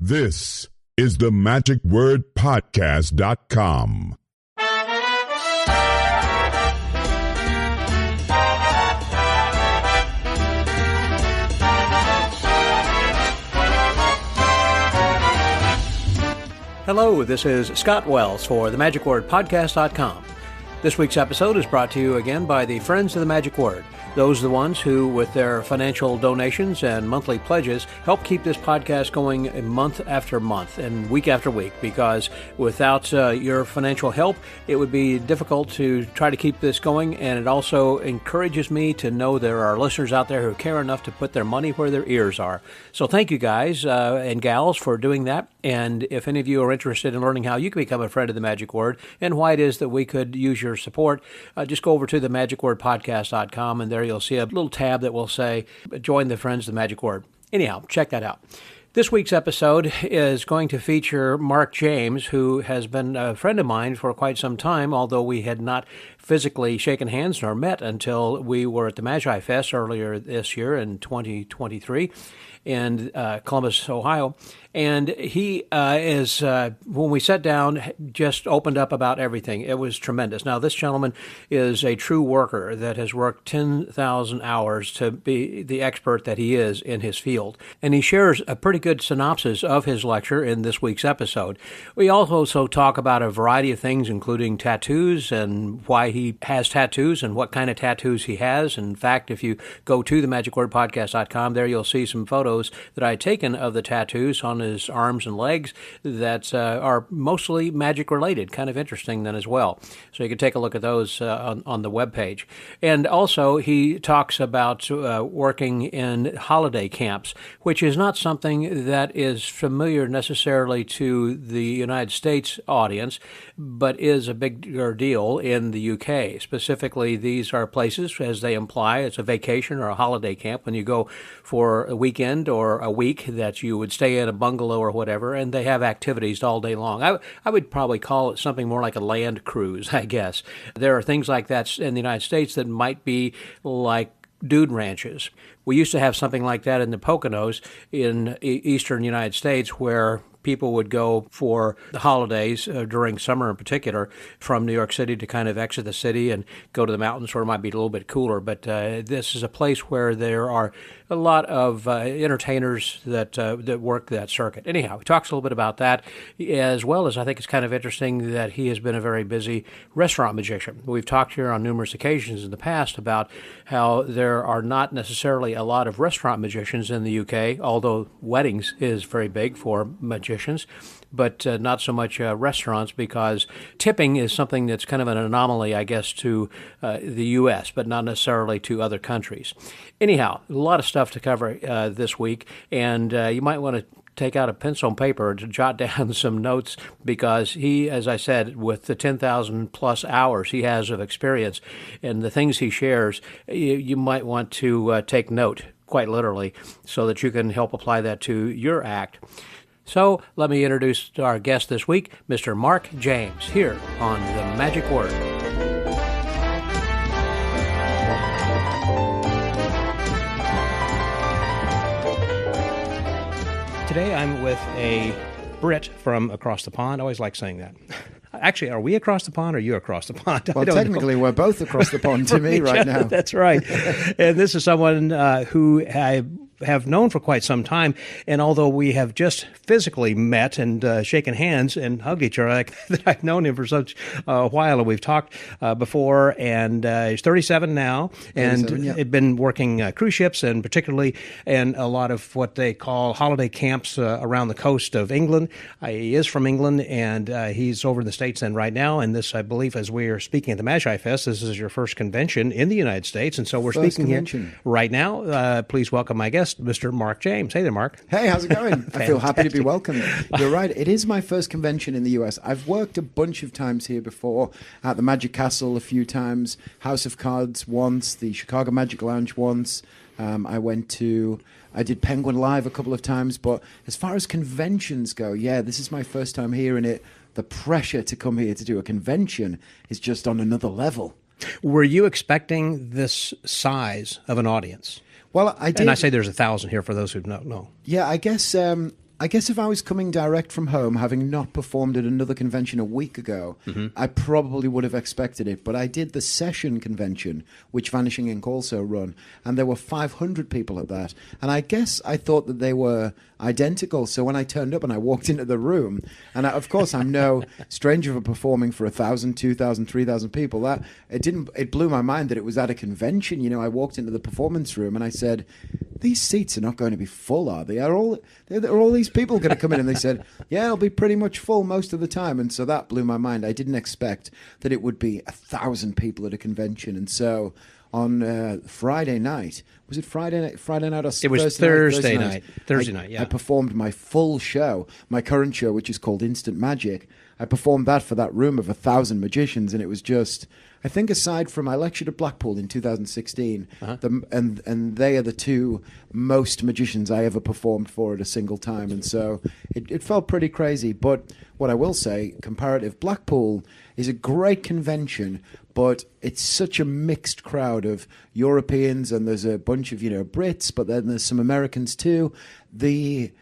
This is the magicwordpodcast.com. Hello, this is Scott Wells for the magicwordpodcast.com. This week's episode is brought to you again by the Friends of the Magic Word. Those are the ones who, with their financial donations and monthly pledges, help keep this podcast going month after month and week after week, because without your financial help, it would be difficult to try to keep this going, and it also encourages me to know there are listeners out there who care enough to put their money where their ears are. So thank you guys and gals for doing that, and if any of you are interested in learning how you can become a friend of the Magic Word and why it is that we could use your support, just go over to the magicwordpodcast.com, and there you'll see a little tab that will say, join the Friends of the Magic Word. Anyhow, check that out. This week's episode is going to feature Mark James, who has been a friend of mine for quite some time, although we had not physically shaken hands nor met until we were at the Magi Fest earlier this year in 2023 in Columbus, Ohio. And he is, when we sat down, just opened up about everything. It was tremendous. Now, this gentleman is a true worker that has worked 10,000 hours to be the expert that he is in his field. And he shares a pretty good synopsis of his lecture in this week's episode. We also talk about a variety of things, including tattoos and why he has tattoos and what kind of tattoos he has. In fact, if you go to themagicwordpodcast.com, there you'll see some photos that I had taken of the tattoos on his arms and legs that are mostly magic related, kind of interesting then as well. So you can take a look at those on the webpage. And also he talks about working in holiday camps, which is not something that is familiar necessarily to the United States audience, but is a bigger deal in the UK. Specifically, these are places, as they imply, it's a vacation or a holiday camp when you go for a weekend or a week that you would stay in a bungalow or whatever, and they have activities all day long. I would probably call it something more like a land cruise, I guess. There are things like that in the United States that might be like dude ranches. We used to have something like that in the Poconos in eastern United States, where people would go for the holidays during summer in particular from New York City to kind of exit the city and go to the mountains where it might be a little bit cooler. But this is a place where there are a lot of entertainers that work that circuit. Anyhow, he talks a little bit about that, as well as I think it's kind of interesting that he has been a very busy restaurant magician. We've talked here on numerous occasions in the past about how there are not necessarily a lot of restaurant magicians in the UK, although weddings is very big for magicians, but not so much restaurants, because tipping is something that's kind of an anomaly, I guess, to the U.S., but not necessarily to other countries. Anyhow, a lot of stuff to cover this week, and you might want to take out a pencil and paper to jot down some notes, because he, as I said, with the 10,000 plus hours he has of experience and the things he shares, you might want to take note, quite literally, so that you can help apply that to your act. So let me introduce our guest this week, Mr. Mark James, here on The Magic Word. Today I'm with a Brit from across the pond. I always like saying that. Actually, are we across the pond or are you across the pond? Well, technically, we're both across the pond to me right now. That's right. And this is someone who I have known for quite some time, and although we have just physically met and shaken hands and hugged each other, that I've known him for such a while, and we've talked before, and he's 37 now, and had been working cruise ships, and particularly in a lot of what they call holiday camps around the coast of England. He is from England, and he's over in the States then right now, and this, I believe, as we are speaking at the Magi Fest, this is your first convention in the United States, and so we're speaking here right now. Please welcome my guest, Mr. Mark James. Hey there, Mark. Hey, how's it going? I feel happy to be welcomed. You're right. It is my first convention in the US. I've worked a bunch of times here before, at the Magic Castle a few times, House of Cards once, the Chicago Magic Lounge once. I did Penguin Live a couple of times, but as far as conventions go, yeah, this is my first time here, and the pressure to come here to do a convention is just on another level. Were you expecting this size of an audience? Well, I did. And I say there's 1,000 here for those who don't know. Yeah, I guess I guess if I was coming direct from home, having not performed at another convention a week ago, I probably would have expected it. But I did the session convention, which Vanishing Ink also run, and there were 500 people at that. And I guess I thought that they were identical. So when I turned up and I walked into the room, and of course I'm no stranger for performing for 1,000, 2,000, 3,000 people. It blew my mind that it was at a convention. You know, I walked into the performance room and I said, "These seats are not going to be full, are they? Are all these people going to come in?" And they said, "Yeah, it'll be pretty much full most of the time." And so that blew my mind. I didn't expect that it would be 1,000 people at a convention. And so on Friday night, was it Friday night? Friday night or it was Thursday night? Thursday night, yeah. I performed my full show, my current show, which is called Instant Magic. I performed that for that room of 1,000 magicians, and it was just, I think aside from, I lectured at Blackpool in 2016, and they are the two most magicians I ever performed for at a single time, and so it felt pretty crazy. But what I will say, comparative, Blackpool is a great convention, but it's such a mixed crowd of Europeans, and there's a bunch of, Brits, but then there's some Americans too. The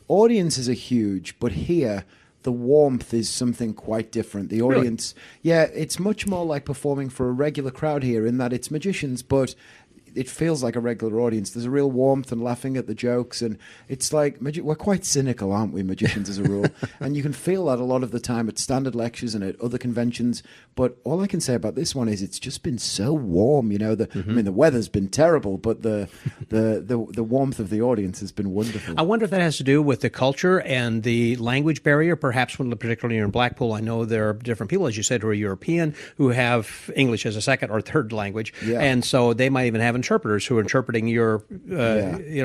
audiences are huge, but here the warmth is something quite different. The audience, yeah, it's much more like performing for a regular crowd here in that it's magicians, but it feels like a regular audience. There's a real warmth and laughing at the jokes, and it's like we're quite cynical, aren't we, magicians as a rule? And you can feel that a lot of the time at standard lectures and at other conventions. But all I can say about this one is it's just been so warm. I mean, the weather's been terrible, but the warmth of the audience has been wonderful. I wonder if that has to do with the culture and the language barrier. Perhaps particularly in Blackpool, I know there are different people, as you said, who are European, who have English as a second or third language, and so they might even have interpreters who are interpreting your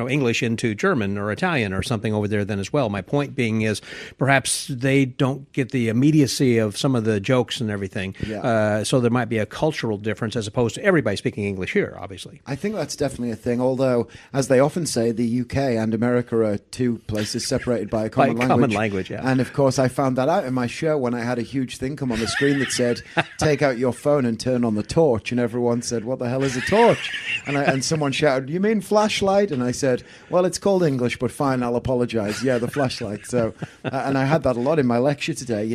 English into German or Italian or something over there then as well. My point being is perhaps they don't get the immediacy of some of the jokes and everything. So there might be a cultural difference as opposed to everybody speaking English here, obviously. I think that's definitely a thing, although, as they often say, the UK and America are two places separated by a common language. Common language, yeah. And of course I found that out in my show when I had a huge thing come on the screen that said, "Take out your phone and turn on the torch," and everyone said, "What the hell is a torch?" And someone shouted, "You mean flashlight?" And I said, "Well, it's called English, but fine, I'll apologize. Yeah, the flashlight." So, and I had that a lot in my lecture today,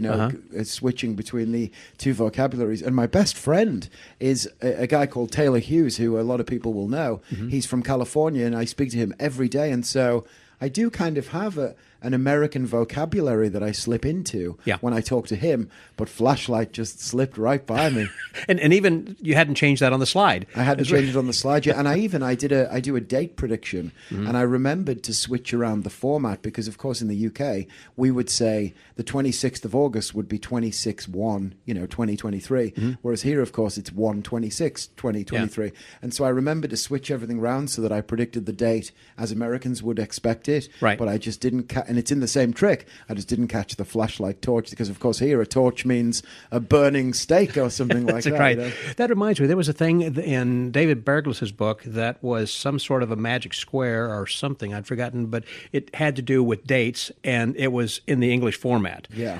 switching between the two vocabularies. And my best friend is a guy called Taylor Hughes, who a lot of people will know. He's from California, and I speak to him every day. And so I do kind of have an American vocabulary that I slip into when I talk to him, but flashlight just slipped right by me. and even you hadn't changed that on the slide. I hadn't changed it on the slide yet, and I do a date prediction, and I remembered to switch around the format because, of course, in the UK we would say the 26th of August would be 26/1, 2023, whereas here, of course, it's 1/26, 2023, and so I remembered to switch everything around so that I predicted the date as Americans would expect it, but I just didn't. And it's in the same trick. I just didn't catch the flashlight torch because, of course, here a torch means a burning steak or something like that. Right. That reminds me, there was a thing in David Berglis's book that was some sort of a magic square or something. I'd forgotten, but it had to do with dates, and it was in the English format. Yeah.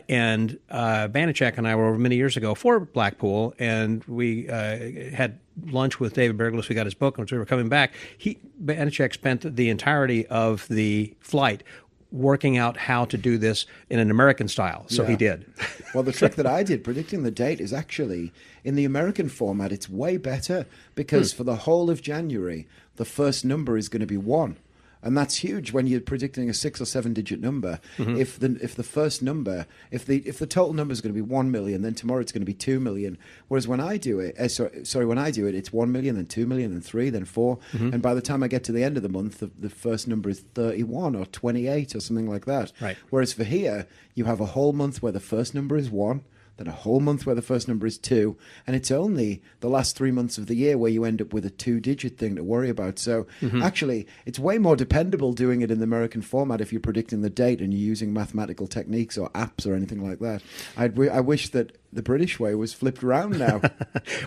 And Banachek and I were over many years ago for Blackpool, and we had lunch with David Berglis. We got his book, and as we were coming back, Banachek spent the entirety of the flight working out how to do this in an American style. So he did. Well, the trick that I did predicting the date is actually in the American format. It's way better because for the whole of January, the first number is going to be 1. And that's huge when you're predicting a 6 or 7 digit number. If the first number, if the total number is going to be 1 million, then tomorrow it's going to be 2 million. Whereas when I do it, when I do it, it's 1 million, then 2 million, then 3, then 4. And by the time I get to the end of the month, the first number is 31 or 28 or something like that. Right. Whereas for here, you have a whole month where the first number is 1. Then a whole month where the first number is 2, and it's only the last 3 months of the year where you end up with a 2-digit thing to worry about. So actually, it's way more dependable doing it in the American format if you're predicting the date and you're using mathematical techniques or apps or anything like that. I wish that the British way was flipped around now.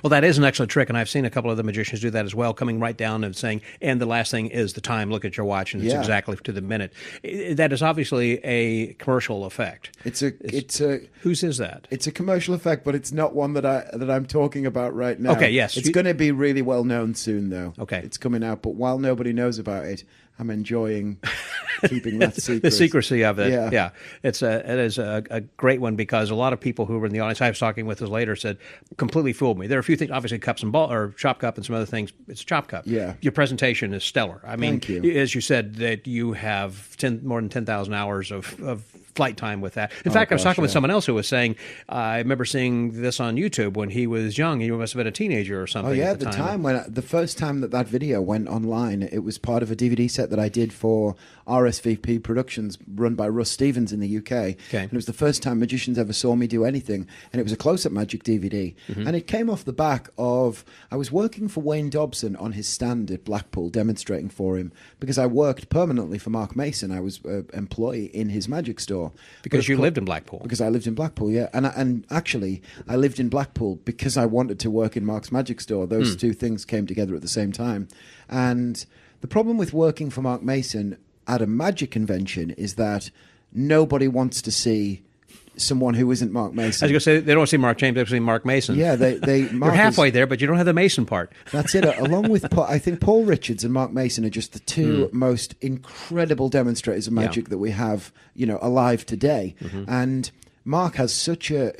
Well, that is an excellent trick, and I've seen a couple of the magicians do that as well, coming right down and saying, and the last thing is the time, look at your watch, and it's exactly to the minute. That is obviously a commercial effect. Whose is that? It's a commercial effect, but it's not one that I'm talking about right now. Okay, yes. It's going to be really well known soon, though. Okay. It's coming out, but while nobody knows about it, I'm enjoying keeping that secret. The secrecy of it. Yeah. It is a great one because a lot of people who were in the audience I was talking with us later said, completely fooled me. There are a few things, obviously cups and ball, or chop cup and some other things. It's chop cup. Yeah. Your presentation is stellar. I mean, Thank you. as you said, that you have more than 10,000 hours of flight time with that. In fact, I was talking with someone else who was saying, I remember seeing this on YouTube when he was young. He must have been a teenager or something. Oh yeah, at the time when the first time that video went online, it was part of a DVD set that I did for RSVP Productions, run by Russ Stevens in the UK. Okay. And it was the first time magicians ever saw me do anything, and it was a close-up magic DVD. Mm-hmm. And it came off the back of I was working for Wayne Dobson on his stand at Blackpool, demonstrating for him because I worked permanently for Mark Mason. I was an employee in his magic store because you lived in Blackpool. Because I lived in Blackpool, yeah. And actually, I lived in Blackpool because I wanted to work in Mark's magic store. Those two things came together at the same time. And the problem with working for Mark Mason at a magic convention is that nobody wants to see someone who isn't Mark Mason. I was going to say, they don't see Mark James, they see Mark Mason. Yeah, You're halfway there, but you don't have the Mason part. That's it. Along with, I think Paul Richards and Mark Mason are just the two most incredible demonstrators of magic that we have, alive today. Mm-hmm. And Mark has such a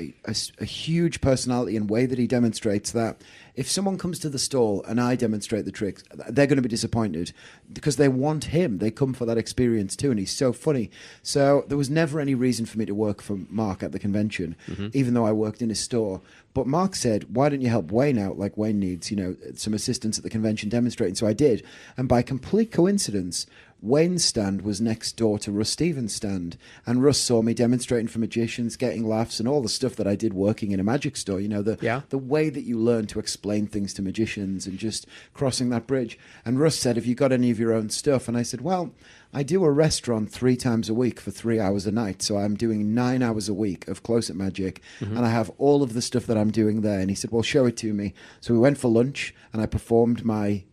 huge personality and way that he demonstrates that if someone comes to the stall and I demonstrate the tricks, they're going to be disappointed because they want him. They come for that experience too, and he's so funny. So there was never any reason for me to work for Mark at the convention, even though I worked in his store. But Mark said, why don't you help Wayne out? Like Wayne needs, some assistance at the convention demonstrating. So I did. And by complete coincidence, Wayne's stand was next door to Russ Stevens' stand, and Russ saw me demonstrating for magicians, getting laughs, and all the stuff that I did working in a magic store. The way that you learn to explain things to magicians and just crossing that bridge. And Russ said, have you got any of your own stuff? And I said, well, I do a restaurant 3 times a week for 3 hours a night, so I'm doing 9 hours a week of close-up magic, and I have all of the stuff that I'm doing there. And he said, well, show it to me. So we went for lunch, and I performed my,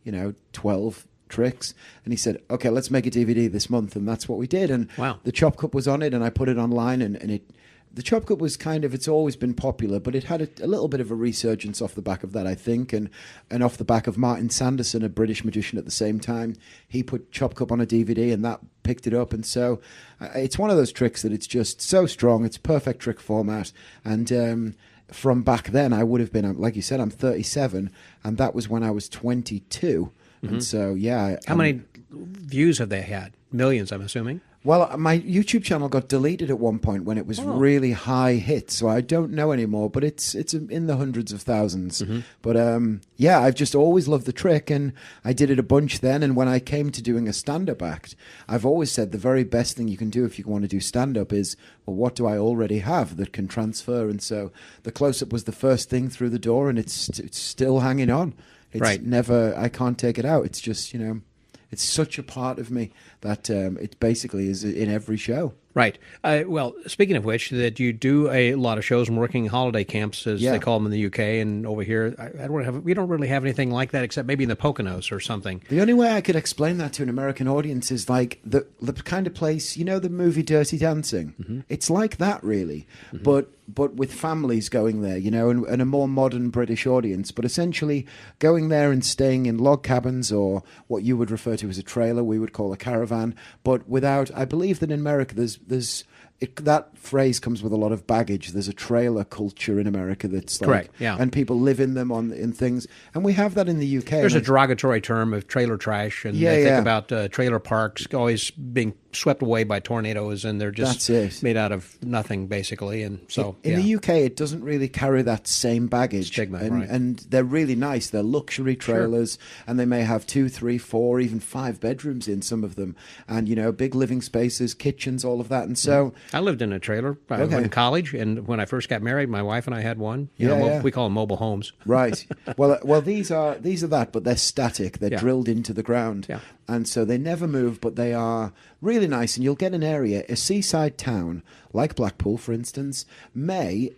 12 tricks, and he said, okay, let's make a DVD this month. And that's what we did. And the Chop Cup was on it, and I put it online, and the Chop Cup was it's always been popular, but it had a little bit of a resurgence off the back of that, I think, and off the back of Martin Sanderson, a British magician at the same time. He put Chop Cup on a DVD, and that picked it up. And so it's one of those tricks that it's just so strong. It's perfect trick format. And from back then, I would have been, like you said, I'm 37, and that was when I was 22. And so, yeah. How many views have they had? Millions, I'm assuming. Well, my YouTube channel got deleted at one point when it was really high hit, so I don't know anymore, but it's in the hundreds of thousands. But I've just always loved the trick, and I did it a bunch then. And when I came to doing a stand-up act, I've always said the very best thing you can do if you want to do stand-up is, well, what do I already have that can transfer? And so the close-up was the first thing through the door, and it's still hanging on. It's never, I can't take it out. It's just, it's such a part of me that it basically is in every show. Right. Well, speaking of which, that you do a lot of shows and working holiday camps, as they call them in the UK, and over here, we don't really have anything like that except maybe in the Poconos or something. The only way I could explain that to an American audience is like the kind of place, the movie Dirty Dancing? It's like that, really, but with families going there, and a more modern British audience, but essentially going there and staying in log cabins, or what you would refer to as a trailer, we would call a caravan, but without, I believe that in America that phrase comes with a lot of baggage. There's a trailer culture in America that's like, correct, yeah, and people live in them in things, and we have that in the UK. There's a derogatory term of trailer trash, and they think about trailer parks always being swept away by tornadoes, and they're just made out of nothing, basically. And so in the UK, it doesn't really carry that same baggage, stigma, and they're really nice. They're luxury trailers, and they may have 2, 3, 4, even 5 bedrooms in some of them, and big living spaces, kitchens, all of that. And so I lived in a trailer in college, and when I first got married, my wife and I had one. We call them mobile homes. Right. Well, these are that, but they're static. They're drilled into the ground. Yeah. And so they never move, but they are really nice. And you'll get an area, a seaside town, like Blackpool, for instance, may,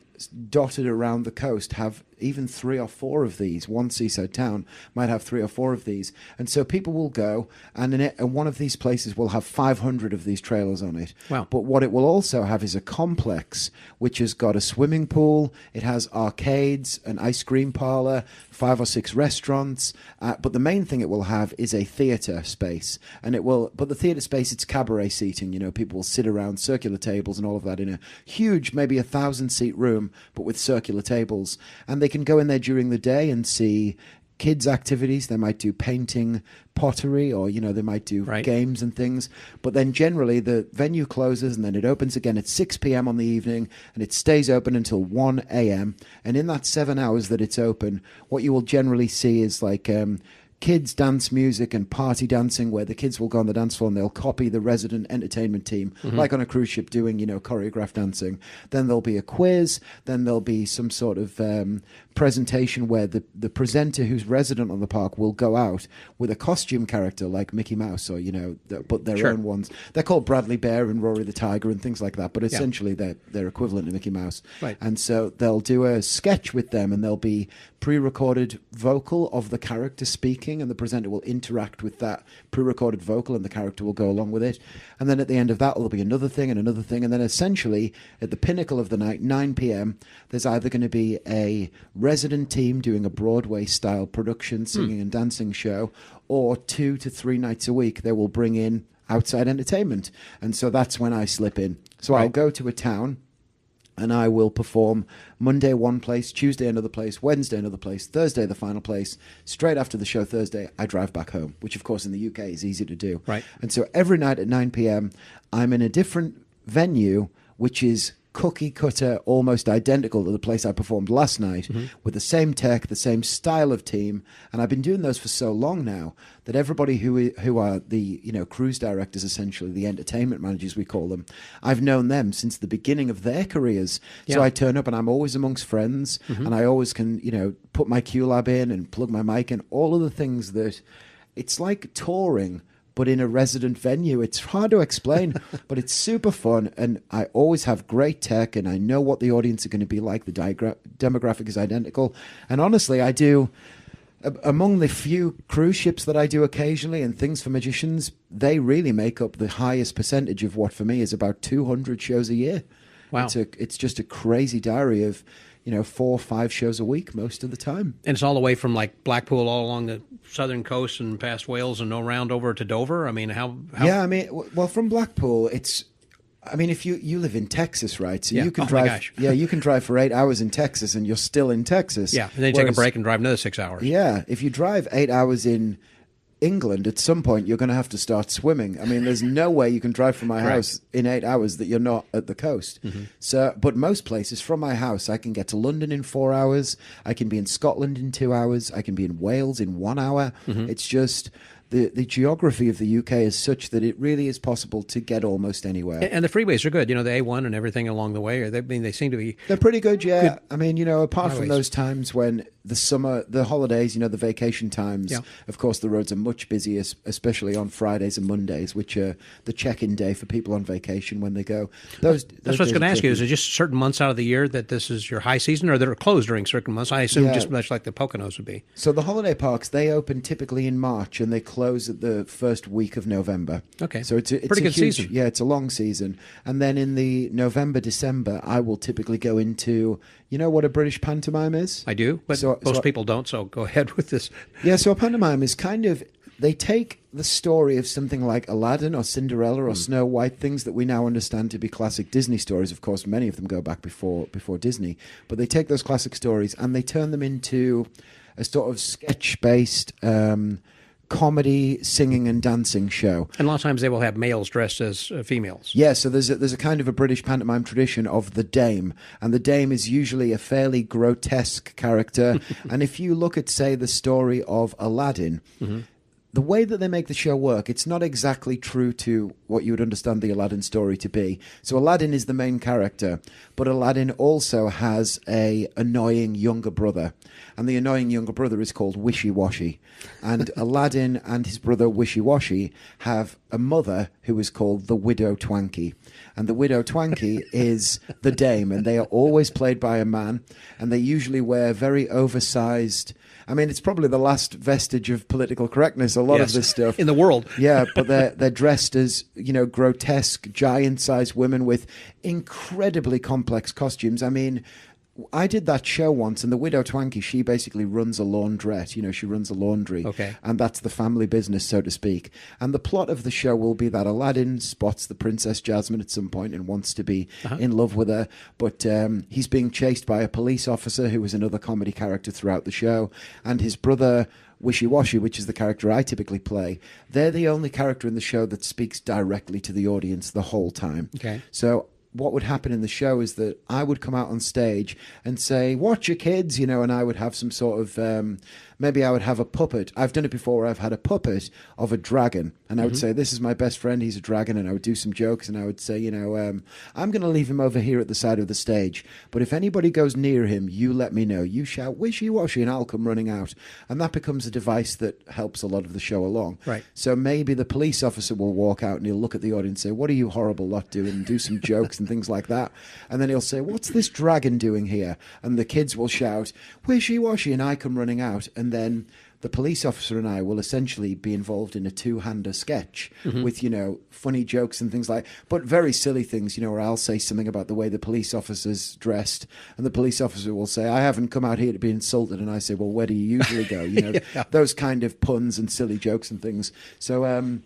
dotted around the coast, have even 3 or 4 of these. One seaside town might have 3 or 4 of these. And so people will go, and one of these places will have 500 of these trailers on it. Wow. But what it will also have is a complex, which has got a swimming pool, it has arcades, an ice cream parlor, 5 or 6 restaurants. But the main thing it will have is a theater space. But the theater space, it's cabaret seating. People will sit around circular tables and all of that in a huge, maybe 1,000-seat room, but with circular tables. And they can go in there during the day and see kids' activities. They might do painting, pottery, or they might do games and things. But then generally the venue closes and then it opens again at 6 p.m. on the evening, and it stays open until 1 a.m. And in that 7 hours that it's open, what you will generally see is like kids dance music and party dancing, where the kids will go on the dance floor and they'll copy the resident entertainment team, like on a cruise ship doing, choreographed dancing. Then there'll be a quiz. Then there'll be some sort of presentation where the presenter who's resident on the park will go out with a costume character like Mickey Mouse, or, but their own ones. They're called Bradley Bear and Rory the Tiger and things like that, but essentially they're equivalent to Mickey Mouse. Right. And so they'll do a sketch with them, and there'll be pre-recorded vocal of the character speaking, and the presenter will interact with that pre-recorded vocal, and the character will go along with it. And then at the end of that, there'll be another thing, and then essentially at the pinnacle of the night, 9 p.m., there's either going to be a resident team doing a Broadway-style production, singing and dancing show, or 2 to 3 nights a week they will bring in outside entertainment. And so that's when I slip in. So I'll go to a town, and I will perform Monday one place, Tuesday another place, Wednesday another place, Thursday the final place. Straight after the show Thursday, I drive back home, which of course in the UK is easy to do. Right. And so every night at 9 p.m, I'm in a different venue, which is cookie cutter, almost identical to the place I performed last night, with the same tech, the same style of team. And I've been doing those for so long now that everybody who are the cruise directors, essentially the entertainment managers we call them, I've known them since the beginning of their careers. So I turn up and I'm always amongst friends, and I always can put my QLab in and plug my mic in, all of the things that it's like touring, but in a resident venue. It's hard to explain, but it's super fun. And I always have great tech, and I know what the audience are going to be like. The demographic is identical. And honestly, I do, among the few cruise ships that I do occasionally and things for magicians, they really make up the highest percentage of what for me is about 200 shows a year. Wow. It's just a crazy diary of 4 or 5 shows a week most of the time. And it's all the way from like Blackpool all along the southern coast and past Wales and around over to Dover. I mean, how? Yeah, I mean, well, from Blackpool, if you live in Texas, right? So you can drive. My gosh. Yeah, you can drive for 8 hours in Texas, and you're still in Texas. Yeah, and then you take a break and drive another 6 hours. Yeah, if you drive 8 hours in England, at some point you're going to have to start swimming. I mean, there's no way you can drive from my house in 8 hours that you're not at the coast. So, but most places from my house, I can get to London in 4 hours. I can be in Scotland in 2 hours. I can be in Wales in 1 hour. It's just the geography of the UK is such that it really is possible to get almost anywhere. And the freeways are good. The A1 and everything along the way. They seem to be. They're pretty good, yeah. Good. I mean, apart highways. from those times when the summer, the holidays, the vacation times, of course, the roads are much busier, especially on Fridays and Mondays, which are the check-in day for people on vacation when they go. That's what I was going to ask you. Is it just certain months out of the year that this is your high season, or they're closed during certain months? I assume just much like the Poconos would be. So the holiday parks, they open typically in March, and they close at the first week of November. Okay. So it's pretty good huge season. Yeah, it's a long season. And then in the November, December, I will typically go into, what a British pantomime is? I do, but most people don't, so go ahead with this. Yeah, so a pantomime is kind of, they take the story of something like Aladdin or Cinderella or Snow White, things that we now understand to be classic Disney stories. Of course, many of them go back before Disney. But they take those classic stories and they turn them into a sort of sketch-based comedy, singing and dancing show. And a lot of times they will have males dressed as females. Yeah, so there's a kind of a British pantomime tradition of the dame, and the dame is usually a fairly grotesque character. And if you look at, say, the story of Aladdin, the way that they make the show work, it's not exactly true to what you would understand the Aladdin story to be. So Aladdin is the main character, but Aladdin also has a annoying younger brother, and the annoying younger brother is called Wishy Washy. And Aladdin and his brother Wishy Washy have a mother who is called the Widow Twankey. And the Widow Twankey is the dame, and they are always played by a man, and they usually wear very oversized... I mean, it's probably the last vestige of political correctness, a lot of this stuff. In the world. Yeah, but they're dressed as, grotesque, giant-sized women with incredibly complex costumes. I mean... I did that show once, and the Widow Twankey, she basically runs a laundrette. She runs a laundry. Okay. And that's the family business, so to speak. And the plot of the show will be that Aladdin spots the Princess Jasmine at some point and wants to be in love with her. But he's being chased by a police officer who is another comedy character throughout the show. And his brother... Wishy-Washy, which is the character I typically play, they're the only character in the show that speaks directly to the audience the whole time. Okay. So what would happen in the show is that I would come out on stage and say, "Watch your kids," and I would have some sort of, maybe I would have a puppet. I've done it before. I've had a puppet of a dragon, and I would say, "This is my best friend. He's a dragon," and I would do some jokes, and I would say, "I'm going to leave him over here at the side of the stage, but if anybody goes near him, you let me know. You shout wishy-washy, and I'll come running out." And that becomes a device that helps a lot of the show along. Right. So maybe the police officer will walk out and he'll look at the audience and say, "What are you horrible lot doing?" and do some jokes and things like that. And then he'll say, "What's this dragon doing here?" And the kids will shout, "Wishy-washy," and I come running out. And then the police officer and I will essentially be involved in a two-hander sketch with, funny jokes and things but very silly things, where I'll say something about the way the police officer's dressed, and the police officer will say, "I haven't come out here to be insulted." And I say, "Well, where do you usually go?" Those kind of puns and silly jokes and things. So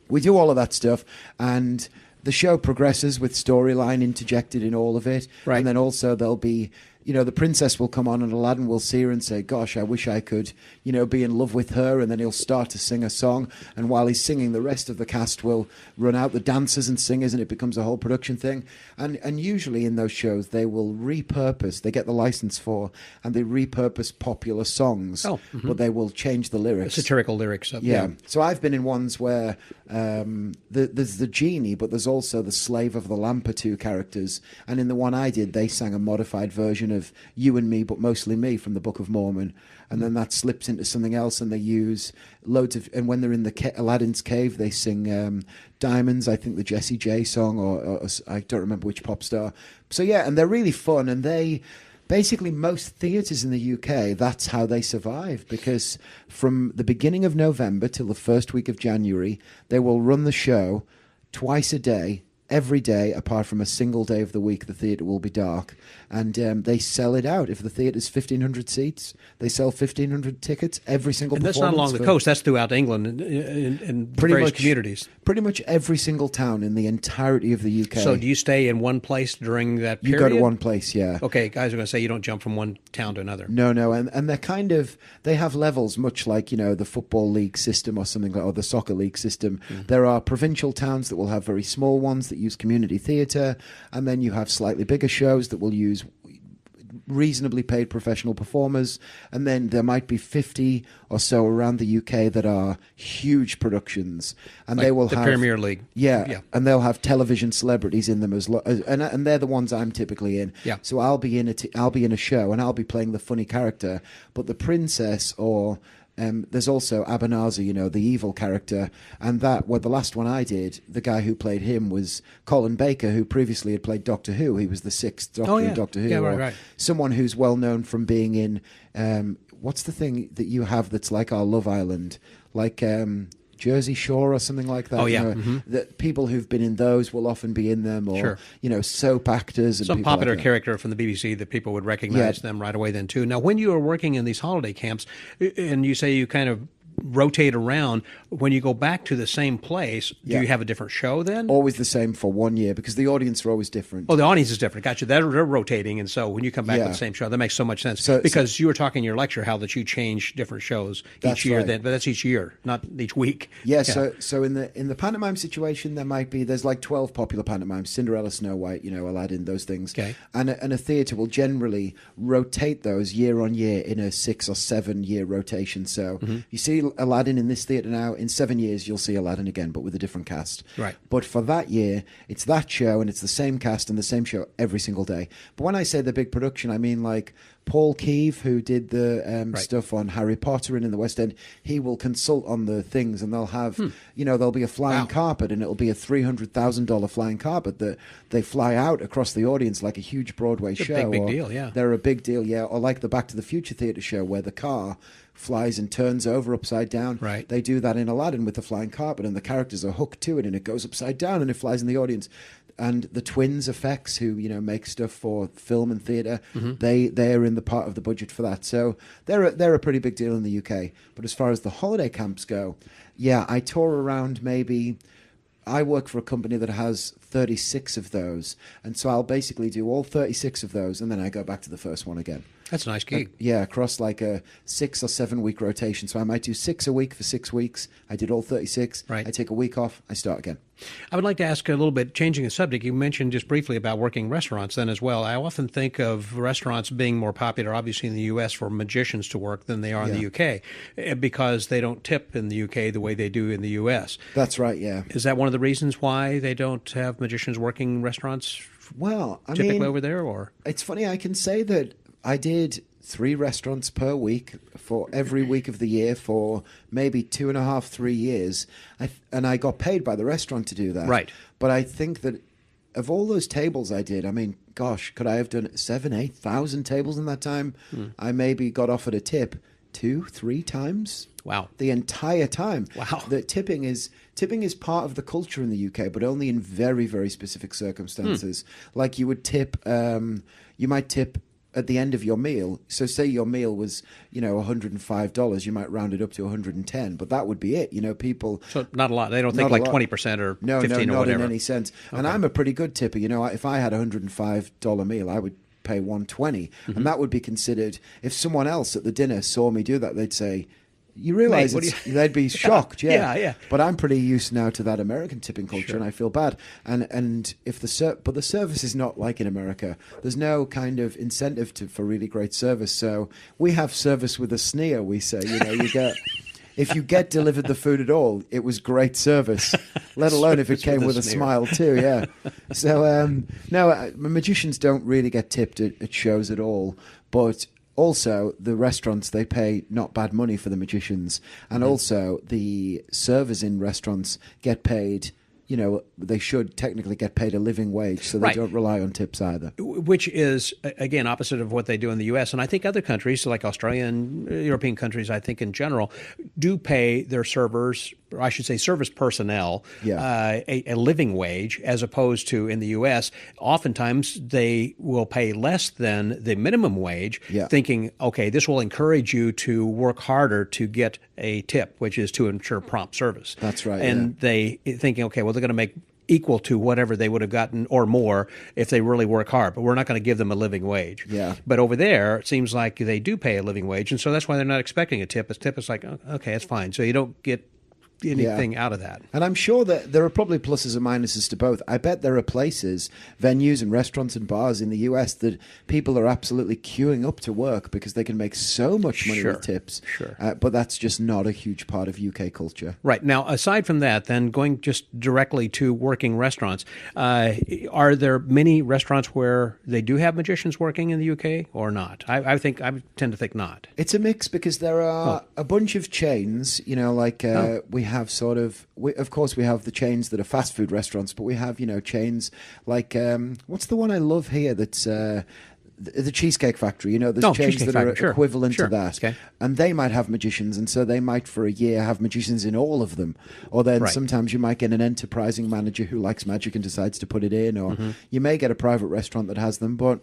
we do all of that stuff, and the show progresses with storyline interjected in all of it. Right. And then also there'll be, the princess will come on and Aladdin will see her and say, "Gosh, I wish I could, be in love with her." And then he'll start to sing a song. And while he's singing, the rest of the cast will run out, the dancers and singers, and it becomes a whole production thing. And usually in those shows, they will repurpose, they get the license for, and they repurpose popular songs, but they will change the lyrics. Satirical lyrics. Yeah. So I've been in ones where there's the genie, but there's also the slave of the lamp are two characters. And in the one I did, they sang a modified version of "You and Me, but Mostly Me" from the Book of Mormon. And then that slips into something else, and they use loads of... And when they're in the Aladdin's cave, they sing Diamonds, I think the Jessie J song, or I don't remember which pop star. So yeah, and they're really fun, and they... Basically, most theatres in the UK, that's how they survive, because from the beginning of November till the first week of January, they will run the show twice a day, every day, apart from a single day of the week, the theatre will be dark. And they sell it out. If the theatre's 1,500 seats, they sell 1,500 tickets every single performance. And that's not along the coast. That's throughout England and various communities. Pretty much every single town in the entirety of the UK. So do you stay in one place during that period? You go to one place, yeah. Okay, guys are going to say you don't jump from one town to another. No. And they're kind of... They have levels, much like, the Football League system or something, or the Soccer League system. There are provincial towns that will have very small ones that use community theatre, and then you have slightly bigger shows that will use reasonably paid professional performers, and then there might be 50 or so around the UK that are huge productions, and like they will the have Premier League. Yeah, and they'll have television celebrities in them and they're the ones I'm typically in. Yeah. So I'll be in a show and I'll be playing the funny character, but the princess or there's also Abanazi, the evil character, and the last one I did, the guy who played him was Colin Baker, who previously had played Doctor Who. He was the sixth Doctor in Doctor Who. Yeah, right. Someone who's well known from being in, what's the thing that you have that's like our Love Island? Like Jersey Shore or something like that. Oh, yeah. That people who've been in those will often be in them, or soap actors. And some people popular like that. character from the BBC that people would recognize them right away then too. Now, when you are working in these holiday camps, and you say you kind of rotate around, when you go back to the same place, do you have a different show then? Always the same for 1 year, because the audience are always different. Oh, the audience is different. Gotcha. They're rotating, and so when you come back with the same show, that makes so much sense. Because you were talking in your lecture how that you change different shows each year. Right. But that's each year, not each week. Yeah. So in the pantomime situation, there's like 12 popular pantomimes: Cinderella, Snow White, Aladdin, those things. Okay. And a theatre will generally rotate those year on year in a 6 or 7 year rotation. So you see Aladdin in this theatre now, in 7 years you'll see Aladdin again, but with a different cast. Right. But for that year, it's that show, and it's the same cast and the same show every single day. But when I say the big production, I mean like Paul Keeve, who did the stuff on Harry Potter and in the West End, he will consult on the things, and they'll have, there'll be a flying carpet, and it'll be a $300,000 flying carpet that they fly out across the audience like a huge Broadway show. Big deal, yeah. They're a big deal, yeah. Or like the Back to the Future theatre show where the car flies and turns over upside down. Right. They do that in Aladdin with the flying carpet, and the characters are hooked to it, and it goes upside down, and it flies in the audience. And the Twins effects, who make stuff for film and theatre, they're in the part of the budget for that. So they're a pretty big deal in the UK. But as far as the holiday camps go, yeah, I tour around maybe. I work for a company that has 36 of those, and so I'll basically do all 36 of those, and then I go back to the first one again. That's a nice gig. Yeah, across like a 6 or 7 week rotation. So I might do 6 a week for 6 weeks. I did all 36. Right. I take a week off. I start again. I would like to ask a little bit, changing the subject. You mentioned just briefly about working restaurants then as well. I often think of restaurants being more popular, obviously in the U.S., for magicians to work than they are in the U.K. because they don't tip in the U.K. the way they do in the U.S. That's right, yeah. Is that one of the reasons why they don't have magicians working restaurants typically over there? Or it's funny, I can say that I did 3 restaurants per week for every week of the year for maybe 2.5, 3 years. And I got paid by the restaurant to do that. Right. But I think that of all those tables I did, I mean, gosh, could I have done 7,000, 8,000 tables in that time? I maybe got offered a tip 2-3 times. Wow. The entire time. Wow. The tipping is part of the culture in the UK, but only in very, very specific circumstances. Like you would tip, you might tip at the end of your meal. So say your meal was, $105, you might round it up to 110, but that would be it. People. So not a lot. They don't think like 20% or 15 no, or whatever. No, not in any sense. Okay. And I'm a pretty good tipper. If I had a $105 meal, I would pay 120, and that would be considered. If someone else at the dinner saw me do that, they'd say, you realize they'd be shocked, yeah. But I'm pretty used now to that American tipping culture, and I feel bad. And if the service is not like in America. There's no kind of incentive for really great service. So we have service with a sneer. We say, you get. If you get delivered the food at all, it was great service, let alone if it came with a smile too, yeah. So, no, magicians don't really get tipped at shows at all, but also the restaurants, they pay not bad money for the magicians, and also the servers in restaurants get paid, they should technically get paid a living wage, so they don't rely on tips either. Which is, again, opposite of what they do in the U.S. And I think other countries, like Australia and European countries, I think in general, do pay their servers, or I should say service personnel, a living wage, as opposed to in the U.S. Oftentimes, they will pay less than the minimum wage, thinking, okay, this will encourage you to work harder to get a tip, which is to ensure prompt service. That's right. And they thinking, okay, well, they're going to make equal to whatever they would have gotten or more if they really work hard, but we're not going to give them a living wage. Yeah. But over there, it seems like they do pay a living wage, and so that's why they're not expecting a tip. A tip is like, okay, it's fine. So you don't get anything out of that. And I'm sure that there are probably pluses and minuses to both. I bet there are places, venues and restaurants and bars in the US that people are absolutely queuing up to work because they can make so much money with tips. Sure. But that's just not a huge part of UK culture. Right. Now, aside from that, then going just directly to working restaurants, are there many restaurants where they do have magicians working in the UK or not? I tend to think not. It's a mix because there are a bunch of chains, we have of course we have the chains that are fast food restaurants, but we have, chains like, what's the one I love here that's the Cheesecake Factory, there's chains that are equivalent to that. Okay. And they might have magicians, and so they might for a year have magicians in all of them. Or then sometimes you might get an enterprising manager who likes magic and decides to put it in, or you may get a private restaurant that has them, but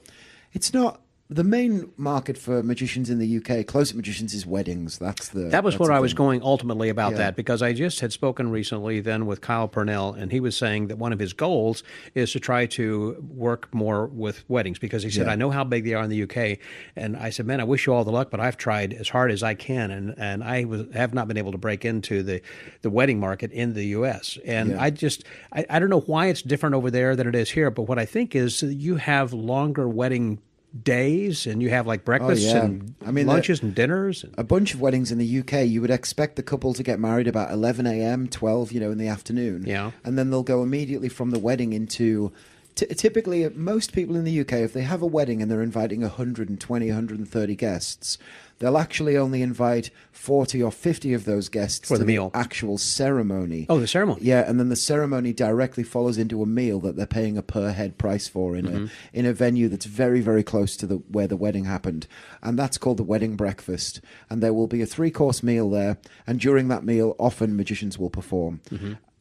it's not. The main market for magicians in the UK, closet magicians, is weddings. That was what I was going ultimately about that, because I just had spoken recently then with Kyle Purnell, and he was saying that one of his goals is to try to work more with weddings, because he said, I know how big they are in the UK. And I said, man, I wish you all the luck, but I've tried as hard as I can, and I have not been able to break into the wedding market in the US. And I don't know why it's different over there than it is here, but what I think is you have longer wedding days, and you have like breakfasts and lunches and dinners. A bunch of weddings in the UK, you would expect the couple to get married about 11 a.m., 12, in the afternoon. Yeah. And then they'll go immediately from the wedding into... Typically, most people in the UK, if they have a wedding and they're inviting 120, 130 guests, they'll actually only invite 40 or 50 of those guests for the meal. Actual ceremony. Oh, the ceremony. Yeah, and then the ceremony directly follows into a meal that they're paying a per head price for in a venue that's very, very close to where the wedding happened. And that's called the wedding breakfast. And there will be a 3-course meal there. And during that meal, often magicians will perform.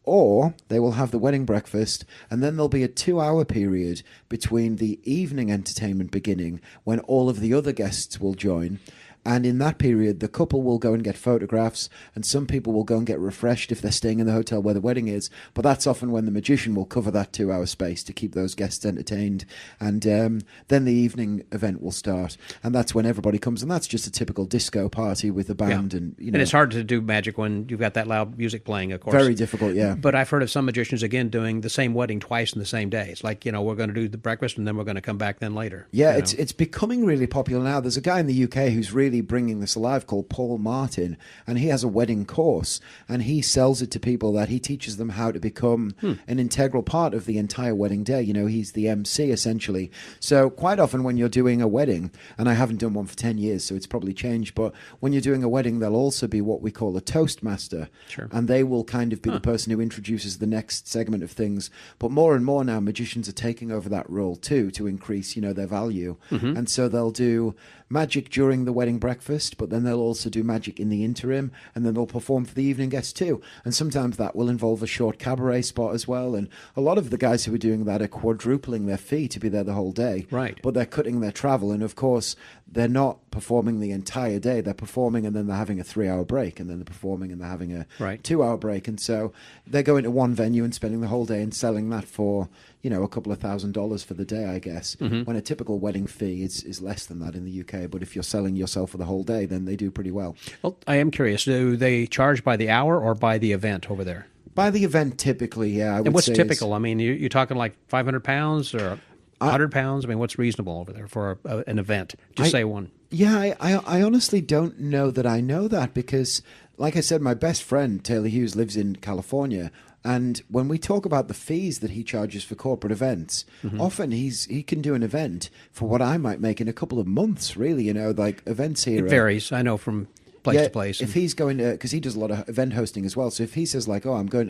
Or they will have the wedding breakfast, and then there'll be a 2-hour period between the evening entertainment beginning, when all of the other guests will join. And in that period, the couple will go and get photographs, and some people will go and get refreshed if they're staying in the hotel where the wedding is. But that's often when the magician will cover that 2-hour space to keep those guests entertained. And then the evening event will start, and that's when everybody comes. And that's just a typical disco party with a band. And and it's hard to do magic when you've got that loud music playing, of course. Very difficult, yeah. But I've heard of some magicians, again, doing the same wedding twice in the same day. It's like, we're going to do the breakfast, and then we're going to come back then later. Yeah, it's becoming really popular now. There's a guy in the UK who's really bringing this alive called Paul Martin, and he has a wedding course, and he sells it to people that he teaches them how to become an integral part of the entire wedding day. He's the MC essentially. So quite often when you're doing a wedding, and I haven't done one for 10 years, so it's probably changed, but when you're doing a wedding, there'll also be what we call a toastmaster. Sure. And they will kind of be the person who introduces the next segment of things. But more and more now, magicians are taking over that role too, to increase, their value. And so they'll do magic during the wedding breakfast, but then they'll also do magic in the interim, and then they'll perform for the evening guests too. And sometimes that will involve a short cabaret spot as well. And a lot of the guys who are doing that are quadrupling their fee to be there the whole day. Right. But they're cutting their travel, and of course they're not performing the entire day. They're performing, and then they're having a 3-hour break, and then they're performing, and they're having a 2-hour break. And so they're going to one venue and spending the whole day and selling that for a couple of $1,000s for the day, I guess, when a typical wedding fee is less than that in the UK. But if you're selling yourself for the whole day, then they do pretty well. Well, I am curious, do they charge by the hour or by the event over there? By the event, typically, yeah. And what's typical? I mean, you're talking like 500 pounds or 100 pounds? I mean, what's reasonable over there for an event? Just say one. Yeah, I honestly don't know that I know that, because, like I said, my best friend, Taylor Hughes, lives in California. And when we talk about the fees that he charges for corporate events, often he can do an event for what I might make in a couple of months, really, like events here. It varies, I know, from place to place. If he's going to, because he does a lot of event hosting as well, so if he says like, I'm going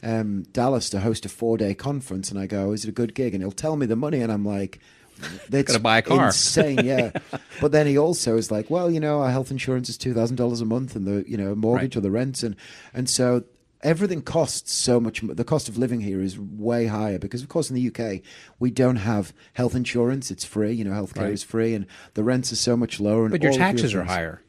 to Dallas to host a 4-day conference, and I go, is it a good gig? And he'll tell me the money, and I'm like... That's got to buy a car. Insane, yeah. But then he also is like, well, our health insurance is $2,000 a month, and the mortgage or the rents, and so everything costs so much. The cost of living here is way higher because, of course, in the UK we don't have health insurance; it's free. Healthcare is free, and the rents are so much lower. And but your taxes are higher.